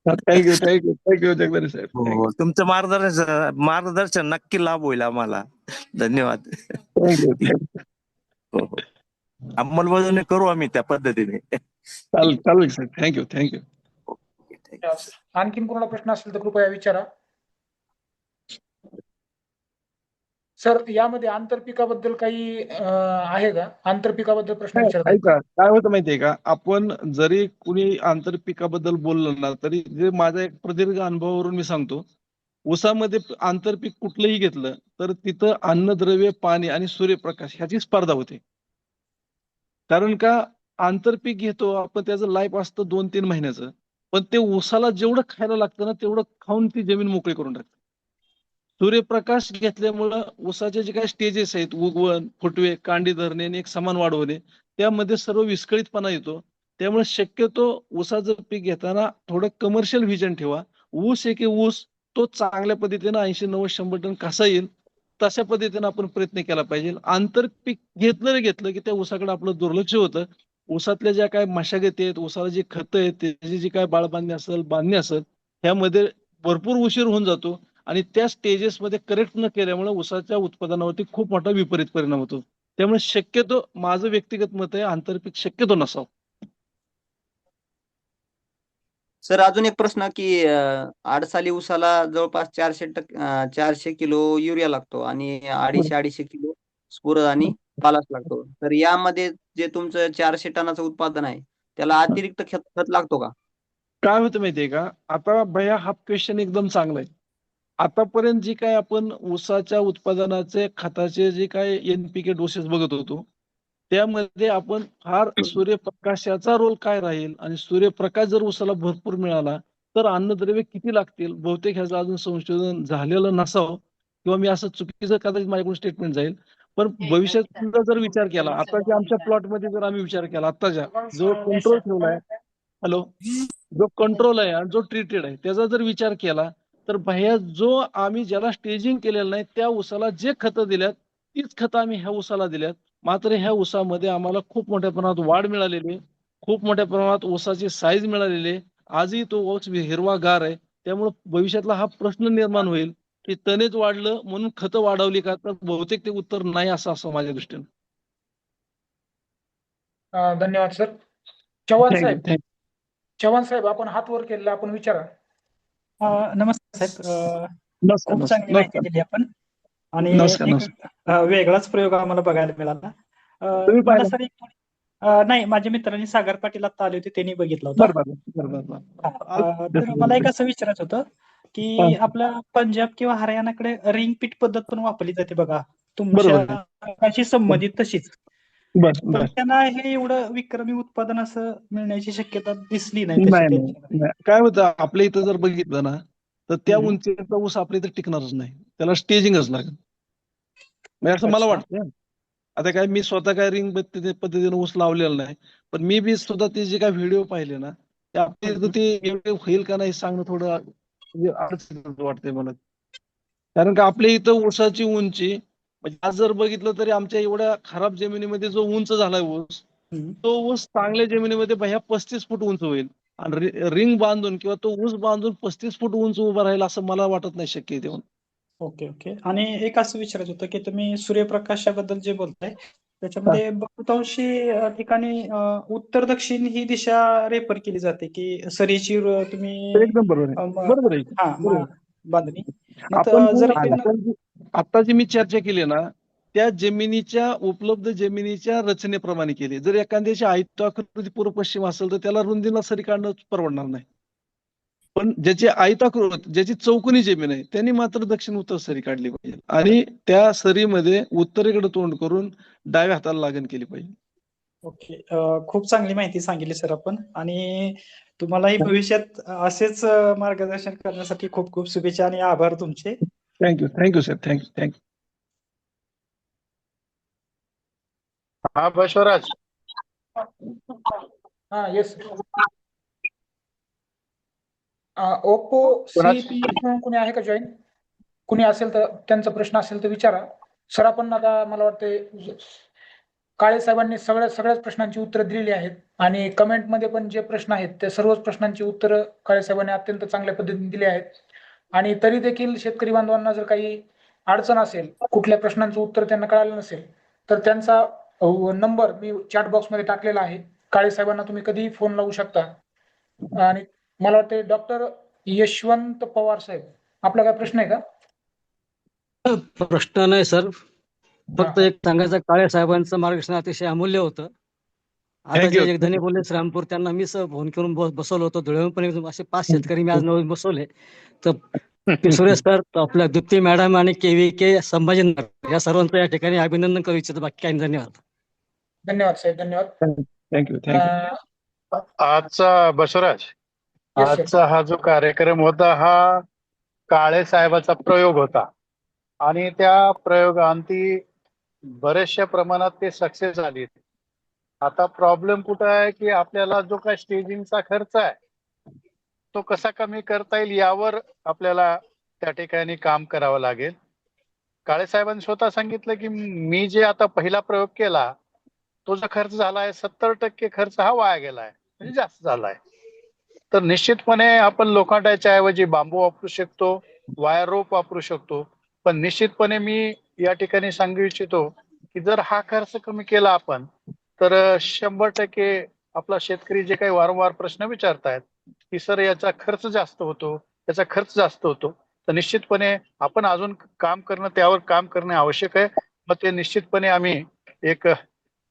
थँक्यू थँक्यू थँक्यू जगदारे साहेब. हो, तुमचं मार्गदर्शन नक्की लाभ होईल आम्हाला. धन्यवाद. थँक्यू. हो हो, अंमलबजावणी करू आम्ही त्या पद्धतीने. चालेल सर. Thank you thank you. आणखीन कोणाला प्रश्न असेल तर कृपया विचारा. सर यामध्ये आंतरपिकाबद्दल काही आहे का? आंतरपिकाबद्दल प्रश्न विचारतात. ऐका काय होतं माहितीये का, आपण जरी कुणी आंतरपिकाबद्दल बोललं ना तरी जे माझ्या एक प्रदीर्घ अनुभवावरून मी सांगतो, ऊसामध्ये आंतरपीक कुठलंही घेतलं तर तिथं अन्नद्रव्य, पाणी आणि सूर्यप्रकाश ह्याची स्पर्धा होते. कारण का आंतरपीक घेतो आपण, त्याचं लाईफ असतं 2-3 महिन्याचं, पण ते ऊसाला जेवढं खायला लागतं ना तेवढं खाऊन ती जमीन मोकळी करून टाकते. सूर्यप्रकाश घेतल्यामुळं ऊसाचे जे काही स्टेजेस आहेत, उगवण, फुटवे, कांडी धरणे आणि एक समान वाढ होणे, त्यामध्ये सर्व विस्कळीतपणा येतो. त्यामुळे शक्यतो ऊसाचं पीक घेताना थोडं कमर्शियल व्हिजन ठेवा. ऊस एक ऊस तो चांगल्या पद्धतीनं 80-90-100 टन कसा येईल तशा पद्धतीनं आपण प्रयत्न केला पाहिजे. आंतरपीक घेतलं की त्या ऊसाकडे आपलं दुर्लक्ष होतं. ऊसातल्या ज्या काय मशागती आहेत, ऊसाला जी खतं आहेत, त्याची जी काय बांधणी असेल ह्यामध्ये भरपूर उशीर होऊन जातो आणि त्या स्टेजेसमध्ये करेक्ट न केल्यामुळे ऊसाच्या उत्पादनावरती खूप मोठा विपरीत परिणाम होतो. त्यामुळे शक्यतो माझं व्यक्तिगत मत आहे आंतरपीक शक्यतो नसावं. सर अजून एक प्रश्न की आडसाली ऊसाला जवळपास 400 किलो युरिया लागतो आणि 250 किलो स्फुरद आणि पालाश लागतो. तर यामध्ये जे तुमचं 400 टनाचं उत्पादन आहे त्याला अतिरिक्त खत लागतो का? काय होतं माहितीये का, आता भैया हा क्वेश्चन एकदम चांगला आहे. आतापर्यंत जी काय आपण ऊसाच्या उत्पादनाचे खताचे जे काय NPK डोसेस बघत होतो त्यामध्ये आपण फार सूर्यप्रकाशाचा रोल काय राहील आणि सूर्यप्रकाश जर ऊसाला भरपूर मिळाला तर अन्नद्रव्य किती लागतील, बहुतेक ह्याचं अजून संशोधन झालेलं नसावं किंवा मी असं चुकीचं कदाचित माझ्याकडून स्टेटमेंट जाईल. पण भविष्यात सुद्धा जर विचार केला, आताच्या आमच्या प्लॉटमध्ये जर आम्ही विचार केला, आताच्या जो कंट्रोल ठेवलाय, जो कंट्रोल आहे आणि जो ट्रीटेड आहे त्याचा जर विचार केला तर भैया जो आम्ही ज्याला स्टेजिंग केलेलं नाही त्या ऊसाला जे खतं दिल्यात तीच खतं आम्ही ह्या ऊसाला दिल्यात. मात्र ह्या ऊसामध्ये आम्हाला खूप मोठ्या प्रमाणात वाढ मिळालेली आहे, खूप मोठ्या प्रमाणात ऊसाची साईज मिळालेली आहे. आजही तो ऊस हिरवागार आहे. त्यामुळे भविष्यातला हा प्रश्न निर्माण होईल की तणेच वाढलं म्हणून खतं वाढवली का, तर बहुतेक ते उत्तर नाही असं माझ्या दृष्टीने. धन्यवाद सर. चव्हाण साहेब आपण हात वर केलेला, आपण विचारा. नमस्कार साहेब, खूप चांगली माहिती दिली आपण आणि एक वेगळाच प्रयोग आम्हाला बघायला मिळाला. मला सर एक नाही, माझ्या मित्रांनी सागर पाटील आता आले होते, त्यांनी बघितलं होतं. तर मला एक असं विचारायचं होतं की आपल्या पंजाब किंवा हरियाणाकडे रिंग पीट पद्धत पण वापरली जाते बघा, तुमच्या संबंधित तशीच. पण त्यांना हे एवढं विक्रमी उत्पादन असं मिळण्याची शक्यता दिसली नाही. काय होतं आपल्या इथं जर बघितलं ना तर त्या उंचीचा ऊस आपल्या इथं टिकणारच नाही, त्याला स्टेजिंगच लागेल. म्हणजे असं मला वाटतं. आता काय मी स्वतः काय रिंग पद्धतीने ऊस लावलेला नाही, पण मी बी सुद्धा ते जे काय व्हिडिओ पाहिले ना ते आपल्या इथं ते एवढे होईल का नाही सांगणं थोडं अडचणीचं वाटतंय मला. कारण का आपल्या इथं ऊसाची उंची म्हणजे आज जर बघितलं तरी आमच्या एवढ्या खराब जमिनीमध्ये जो उंच झालाय ऊस, तो ऊस चांगल्या जमिनीमध्ये भैया 35 फूट उंच होईल आणि रिंग बांधून किंवा तो ऊस बांधून 35 फूट उंच उभा राहील असं मला वाटत नाही शक्य आहे. Okay okay. आणि एक असं विचारायचं होतं की तुम्ही सूर्यप्रकाशाबद्दल जे बोलताय त्याच्यामध्ये बहुतांशी ठिकाणी उत्तर दक्षिण ही दिशा रेफर केली जाते की सरीची तुम्ही एकदम बरोबर आहे. बांधणी. आता जी मी चर्चा केली ना त्या जमिनीच्या उपलब्ध जमिनीच्या रचनेप्रमाणे केली. जर एखाद्याची आयताकृती पूर्व पश्चिम असेल तर त्याला रुंदीला सरी काढणं परवडणार नाही. पण ज्याची आयताकृत ज्याची चौकोनी जमीन आहे त्यांनी मात्र दक्षिण उत्तर सरी काढली पाहिजे आणि त्या सरीमध्ये उत्तरेकडे तोंड करून डाव्या हाताला लागण केली पाहिजे. ओके. खूप चांगली माहिती सांगितली सर आपण, आणि तुम्हालाही भविष्यात असेच मार्गदर्शन करण्यासाठी खूप खूप शुभेच्छा आणि आभार तुमचे. Thank you sir. थँक्यू. हा बसवराज. हा येस. ओप्पो सीपी म्हणून कोणी आहे का जॉईन? कुणी असेल तर त्यांचा प्रश्न असेल तर विचारा सर. आपण आता मला वाटते काळे साहेबांनी सगळ्याच प्रश्नांची उत्तरं दिलेली आहेत आणि कमेंटमध्ये पण जे प्रश्न आहेत त्या सर्वच प्रश्नांची उत्तरं काळे साहेबांनी अत्यंत चांगल्या पद्धतीने दिली आहेत. आणि तरी देखील शेतकरी बांधवांना जर काही अडचण असेल, कुठल्या प्रश्नांचं उत्तर त्यांना कळालं नसेल तर त्यांचा नंबर मी चॅट बॉक्समध्ये टाकलेला आहे. काळे साहेबांना तुम्ही कधीही फोन लावू शकता. आणि मला वाटते डॉक्टर यशवंत पवार साहेब, आपला काय प्रश्न आहे का? प्रश्न नाही सर, फक्त एक सांगायचं, काळे साहेबांचं मार्गदर्शन अतिशय अमूल्य होतं. आता जे जगधने बोलले श्रामपूर, त्यांना मी फोन करून बसवलं होतं धुळ्याहून, पण असे 5 शेतकरी मी आज नवीन बसवले. तर सुरेश सर, आपल्या दीप्ती मॅडम आणि KVK संभाजीनगर या सर्वांचं या ठिकाणी अभिनंदन करू इच्छितो. बाकी काही धन्यवाद. धन्यवाद साहेब, धन्यवाद. थँक्यू. आजचा बसवराज, आजचा हा जो कार्यक्रम होता हा काळे साहेबाचा प्रयोग होता आणि त्या प्रयोगांती बऱ्याचशा प्रमाणात ते सक्सेस झाले. आता प्रॉब्लेम कुठं आहे की आपल्याला जो काय स्टेजिंगचा खर्च आहे तो कसा कमी करता येईल यावर आपल्याला त्या ठिकाणी काम करावं लागेल. काळे साहेबांनी स्वतः सांगितलं की मी जे आता पहिला प्रयोग केला तो जो खर्च झालाय 70% खर्च हा वाया गेलाय, म्हणजे जास्त झालाय. तर निश्चितपणे आपण लोखंडाच्या ऐवजी बांबू वापरू शकतो, वायर रोप वापरू शकतो. पण निश्चितपणे मी या ठिकाणी सांगू इच्छितो की जर हा खर्च कमी केला आपण तर 100% आपला शेतकरी जे काही वारंवार प्रश्न विचारतायत की सर याचा खर्च जास्त होतो, तर निश्चितपणे आपण अजून काम करणं, त्यावर काम करणे आवश्यक आहे. मग ते निश्चितपणे आम्ही एक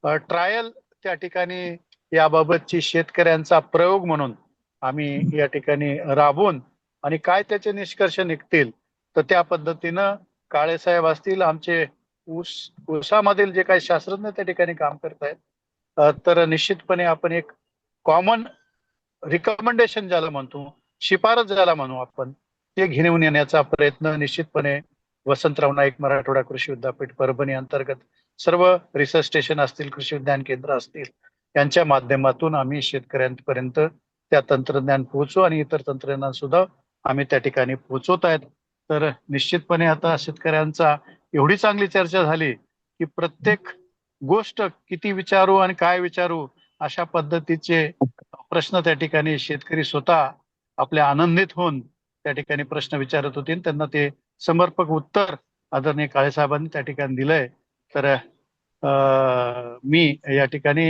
ट्रायल त्या ठिकाणी याबाबतची शेतकऱ्यांचा प्रयोग म्हणून आम्ही या ठिकाणी राबवून आणि काय त्याचे निष्कर्ष निघतील तर त्या पद्धतीनं काळे साहेब असतील, आमचे ऊसामधील जे काही शास्त्रज्ञ त्या ठिकाणी काम करतायत, तर निश्चितपणे आपण एक कॉमन रिकमेंडेशन ज्याला म्हणतो, शिफारस ज्याला म्हणू आपण, ते घेऊन येण्याचा प्रयत्न निश्चितपणे वसंतराव नाईक मराठवाडा कृषी विद्यापीठ परभणी अंतर्गत सर्व रिसर्च स्टेशन असतील, कृषी विज्ञान केंद्र असतील, यांच्या माध्यमातून आम्ही शेतकऱ्यांपर्यंत त्या तंत्रज्ञान पोहोचू आणि इतर तंत्रज्ञान सुद्धा आम्ही त्या ठिकाणी पोहोचवत आहेत. तर निश्चितपणे आता शेतकऱ्यांचा एवढी चांगली चर्चा झाली की प्रत्येक गोष्ट किती विचारू आणि काय विचारू अशा पद्धतीचे प्रश्न त्या ठिकाणी शेतकरी स्वतः आपल्या आनंदित होऊन त्या ठिकाणी प्रश्न विचारत होते. त्यांना ते समर्पक उत्तर आदरणीय काळे साहेबांनी त्या ठिकाणी दिलंय. तर मी या ठिकाणी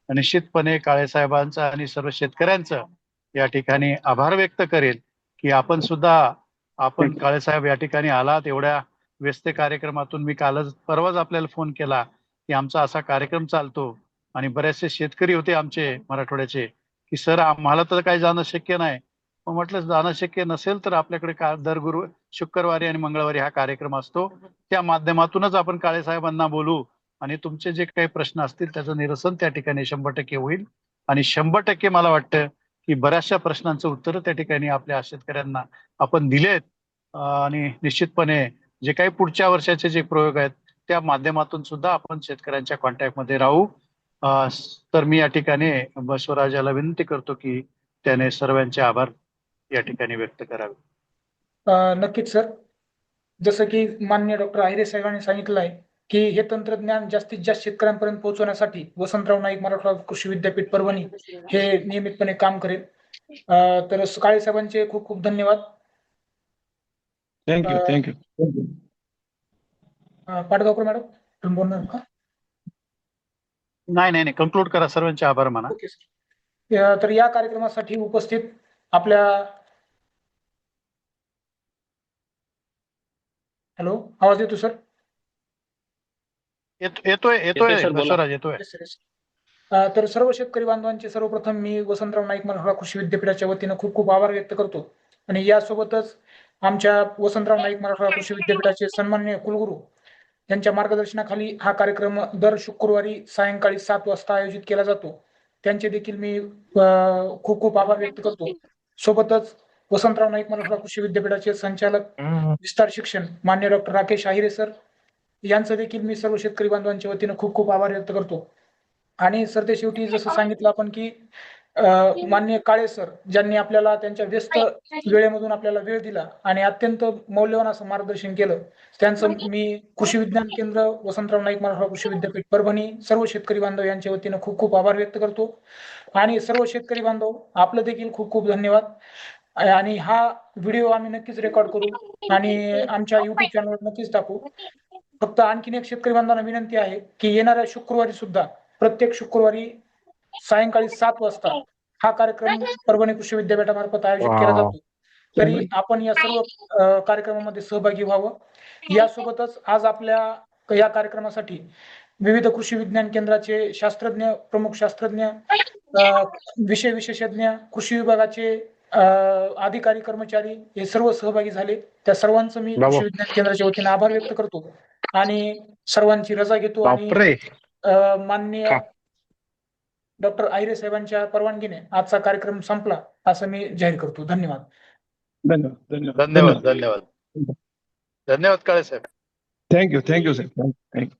निश्चितपणे काळे साहेबांचा आणि सर्व शेतकऱ्यांचं या ठिकाणी आभार व्यक्त करेल की आपण काळे साहेब या ठिकाणी आलात. एवढ्या व्यस्त कार्यक्रमातून मी परवाच आपल्याला फोन केला की आमचा असा कार्यक्रम चालतो आणि बरेचसे शेतकरी होते आमचे मराठवाड्याचे की सर आम्हाला तर काही जाणं शक्य नाही. म्हटलं जाणं शक्य नसेल तर आपल्याकडे दर शुक्रवारी आणि मंगळवारी हा कार्यक्रम असतो, त्या माध्यमातूनच आपण काळे साहेबांना बोलू आणि तुमचे जे काही प्रश्न असतील त्याचं निरसन त्या ठिकाणी 100% होईल. आणि 100% मला वाटतं की बऱ्याचशा प्रश्नांचं उत्तर त्या ठिकाणी आपल्या शेतकऱ्यांना आपण दिलेत. आणि निश्चितपणे जे काही पुढच्या वर्षाचे जे प्रयोग आहेत त्या माध्यमातून सुद्धा आपण शेतकऱ्यांच्या कॉन्टॅक्टमध्ये राहू. तर मी या ठिकाणी बसवराजाला विनंती करतो की त्याने सर्वांचे आभार या ठिकाणी व्यक्त करावे. नक्कीच सर. जसं की माननीय डॉक्टर आहिरे साहेबांनी सांगितलं आहे की हे तंत्रज्ञान जास्तीत जास्त शेतकऱ्यांपर्यंत पोहोचवण्यासाठी वसंतराव नाईक मराठवाडा कृषी विद्यापीठ परभणी हे नियमितपणे काम करेल. तर काळे साहेबांचे खूप खूप धन्यवाद. थँक्यू. पाटगावकर मॅडम तुम्ही बोलणार का? नाही, कंक्लूड करा. सर्वांचे आभार म्हणा. Okay sir. तर या कार्यक्रमासाठी उपस्थित आपल्या हॅलो, आवाज येतो सर? येतोय सर, बोला. बसवराज, येतोय. Yes, yes. तर सर्व शेतकरी बांधवांचे सर्वप्रथम मी वसंतराव नाईक मराठवाडा कृषी विद्यापीठाच्या वतीनं खूप खूप आभार व्यक्त करतो. आणि यासोबतच आमच्या वसंतराव नाईक मराठवाडा कृषी विद्यापीठाचे सन्माननीय कुलगुरू यांच्या मार्गदर्शनाखाली हा कार्यक्रम दर शुक्रवारी सायंकाळी 7 वाजता आयोजित केला जातो. त्यांचे देखील मी खूप खूप आभार व्यक्त करतो. सोबतच वसंतराव नाईक मराठवाडा कृषी विद्यापीठाचे संचालक विस्तार शिक्षण मान्य डॉक्टर राकेश आहिरे सर यांचं देखील मी सर्व शेतकरी बांधवांच्या वतीनं खूप खूप आभार व्यक्त करतो. आणि सर ते शेवटी जसं सांगितलं आपण की माननीय काळे सर ज्यांनी आपल्याला त्यांच्या व्यस्त वेळेमधून आपल्याला वेळ दिला आणि अत्यंत मौल्यवान असं मार्गदर्शन केलं, त्यांचं मी कृषी विज्ञान केंद्र वसंतराव नाईक मराठवाडा कृषी विद्यापीठ परभणी सर्व शेतकरी बांधव यांच्या वतीनं खूप खूप आभार व्यक्त करतो. आणि सर्व शेतकरी बांधव आपलं देखील खूप खूप धन्यवाद. आणि हा व्हिडिओ आम्ही नक्कीच रेकॉर्ड करू आणि आमच्या युट्यूब चॅनलवर नक्कीच टाकू. फक्त आणखीन एक शेतकरी बांधवांना विनंती आहे की येणाऱ्या शुक्रवारी सुद्धा प्रत्येक शुक्रवारी सायंकाळी 7 वाजता हा कार्यक्रम परभणी कृषी विद्यापीठामार्फत आयोजित केला जातो. तरी आपण या सर्व कार्यक्रमामध्ये सहभागी व्हावं. यासोबतच आज आपल्या या कार्यक्रमासाठी विविध कृषी विज्ञान केंद्राचे शास्त्रज्ञ, प्रमुख शास्त्रज्ञ, विषय विशेषज्ञ, कृषी विभागाचे अधिकारी कर्मचारी हे सर्व सहभागी झाले. त्या सर्वांचं मी कृषी विज्ञान केंद्राच्या वतीने आभार व्यक्त करतो आणि सर्वांची रजा घेतो आणि माननीय डॉक्टर आहिरे साहेबांच्या परवानगीने आजचा कार्यक्रम संपला असं मी जाहीर करतो. धन्यवाद. धन्यवाद काळे साहेब. थँक्यू साहेब. थँक्यू.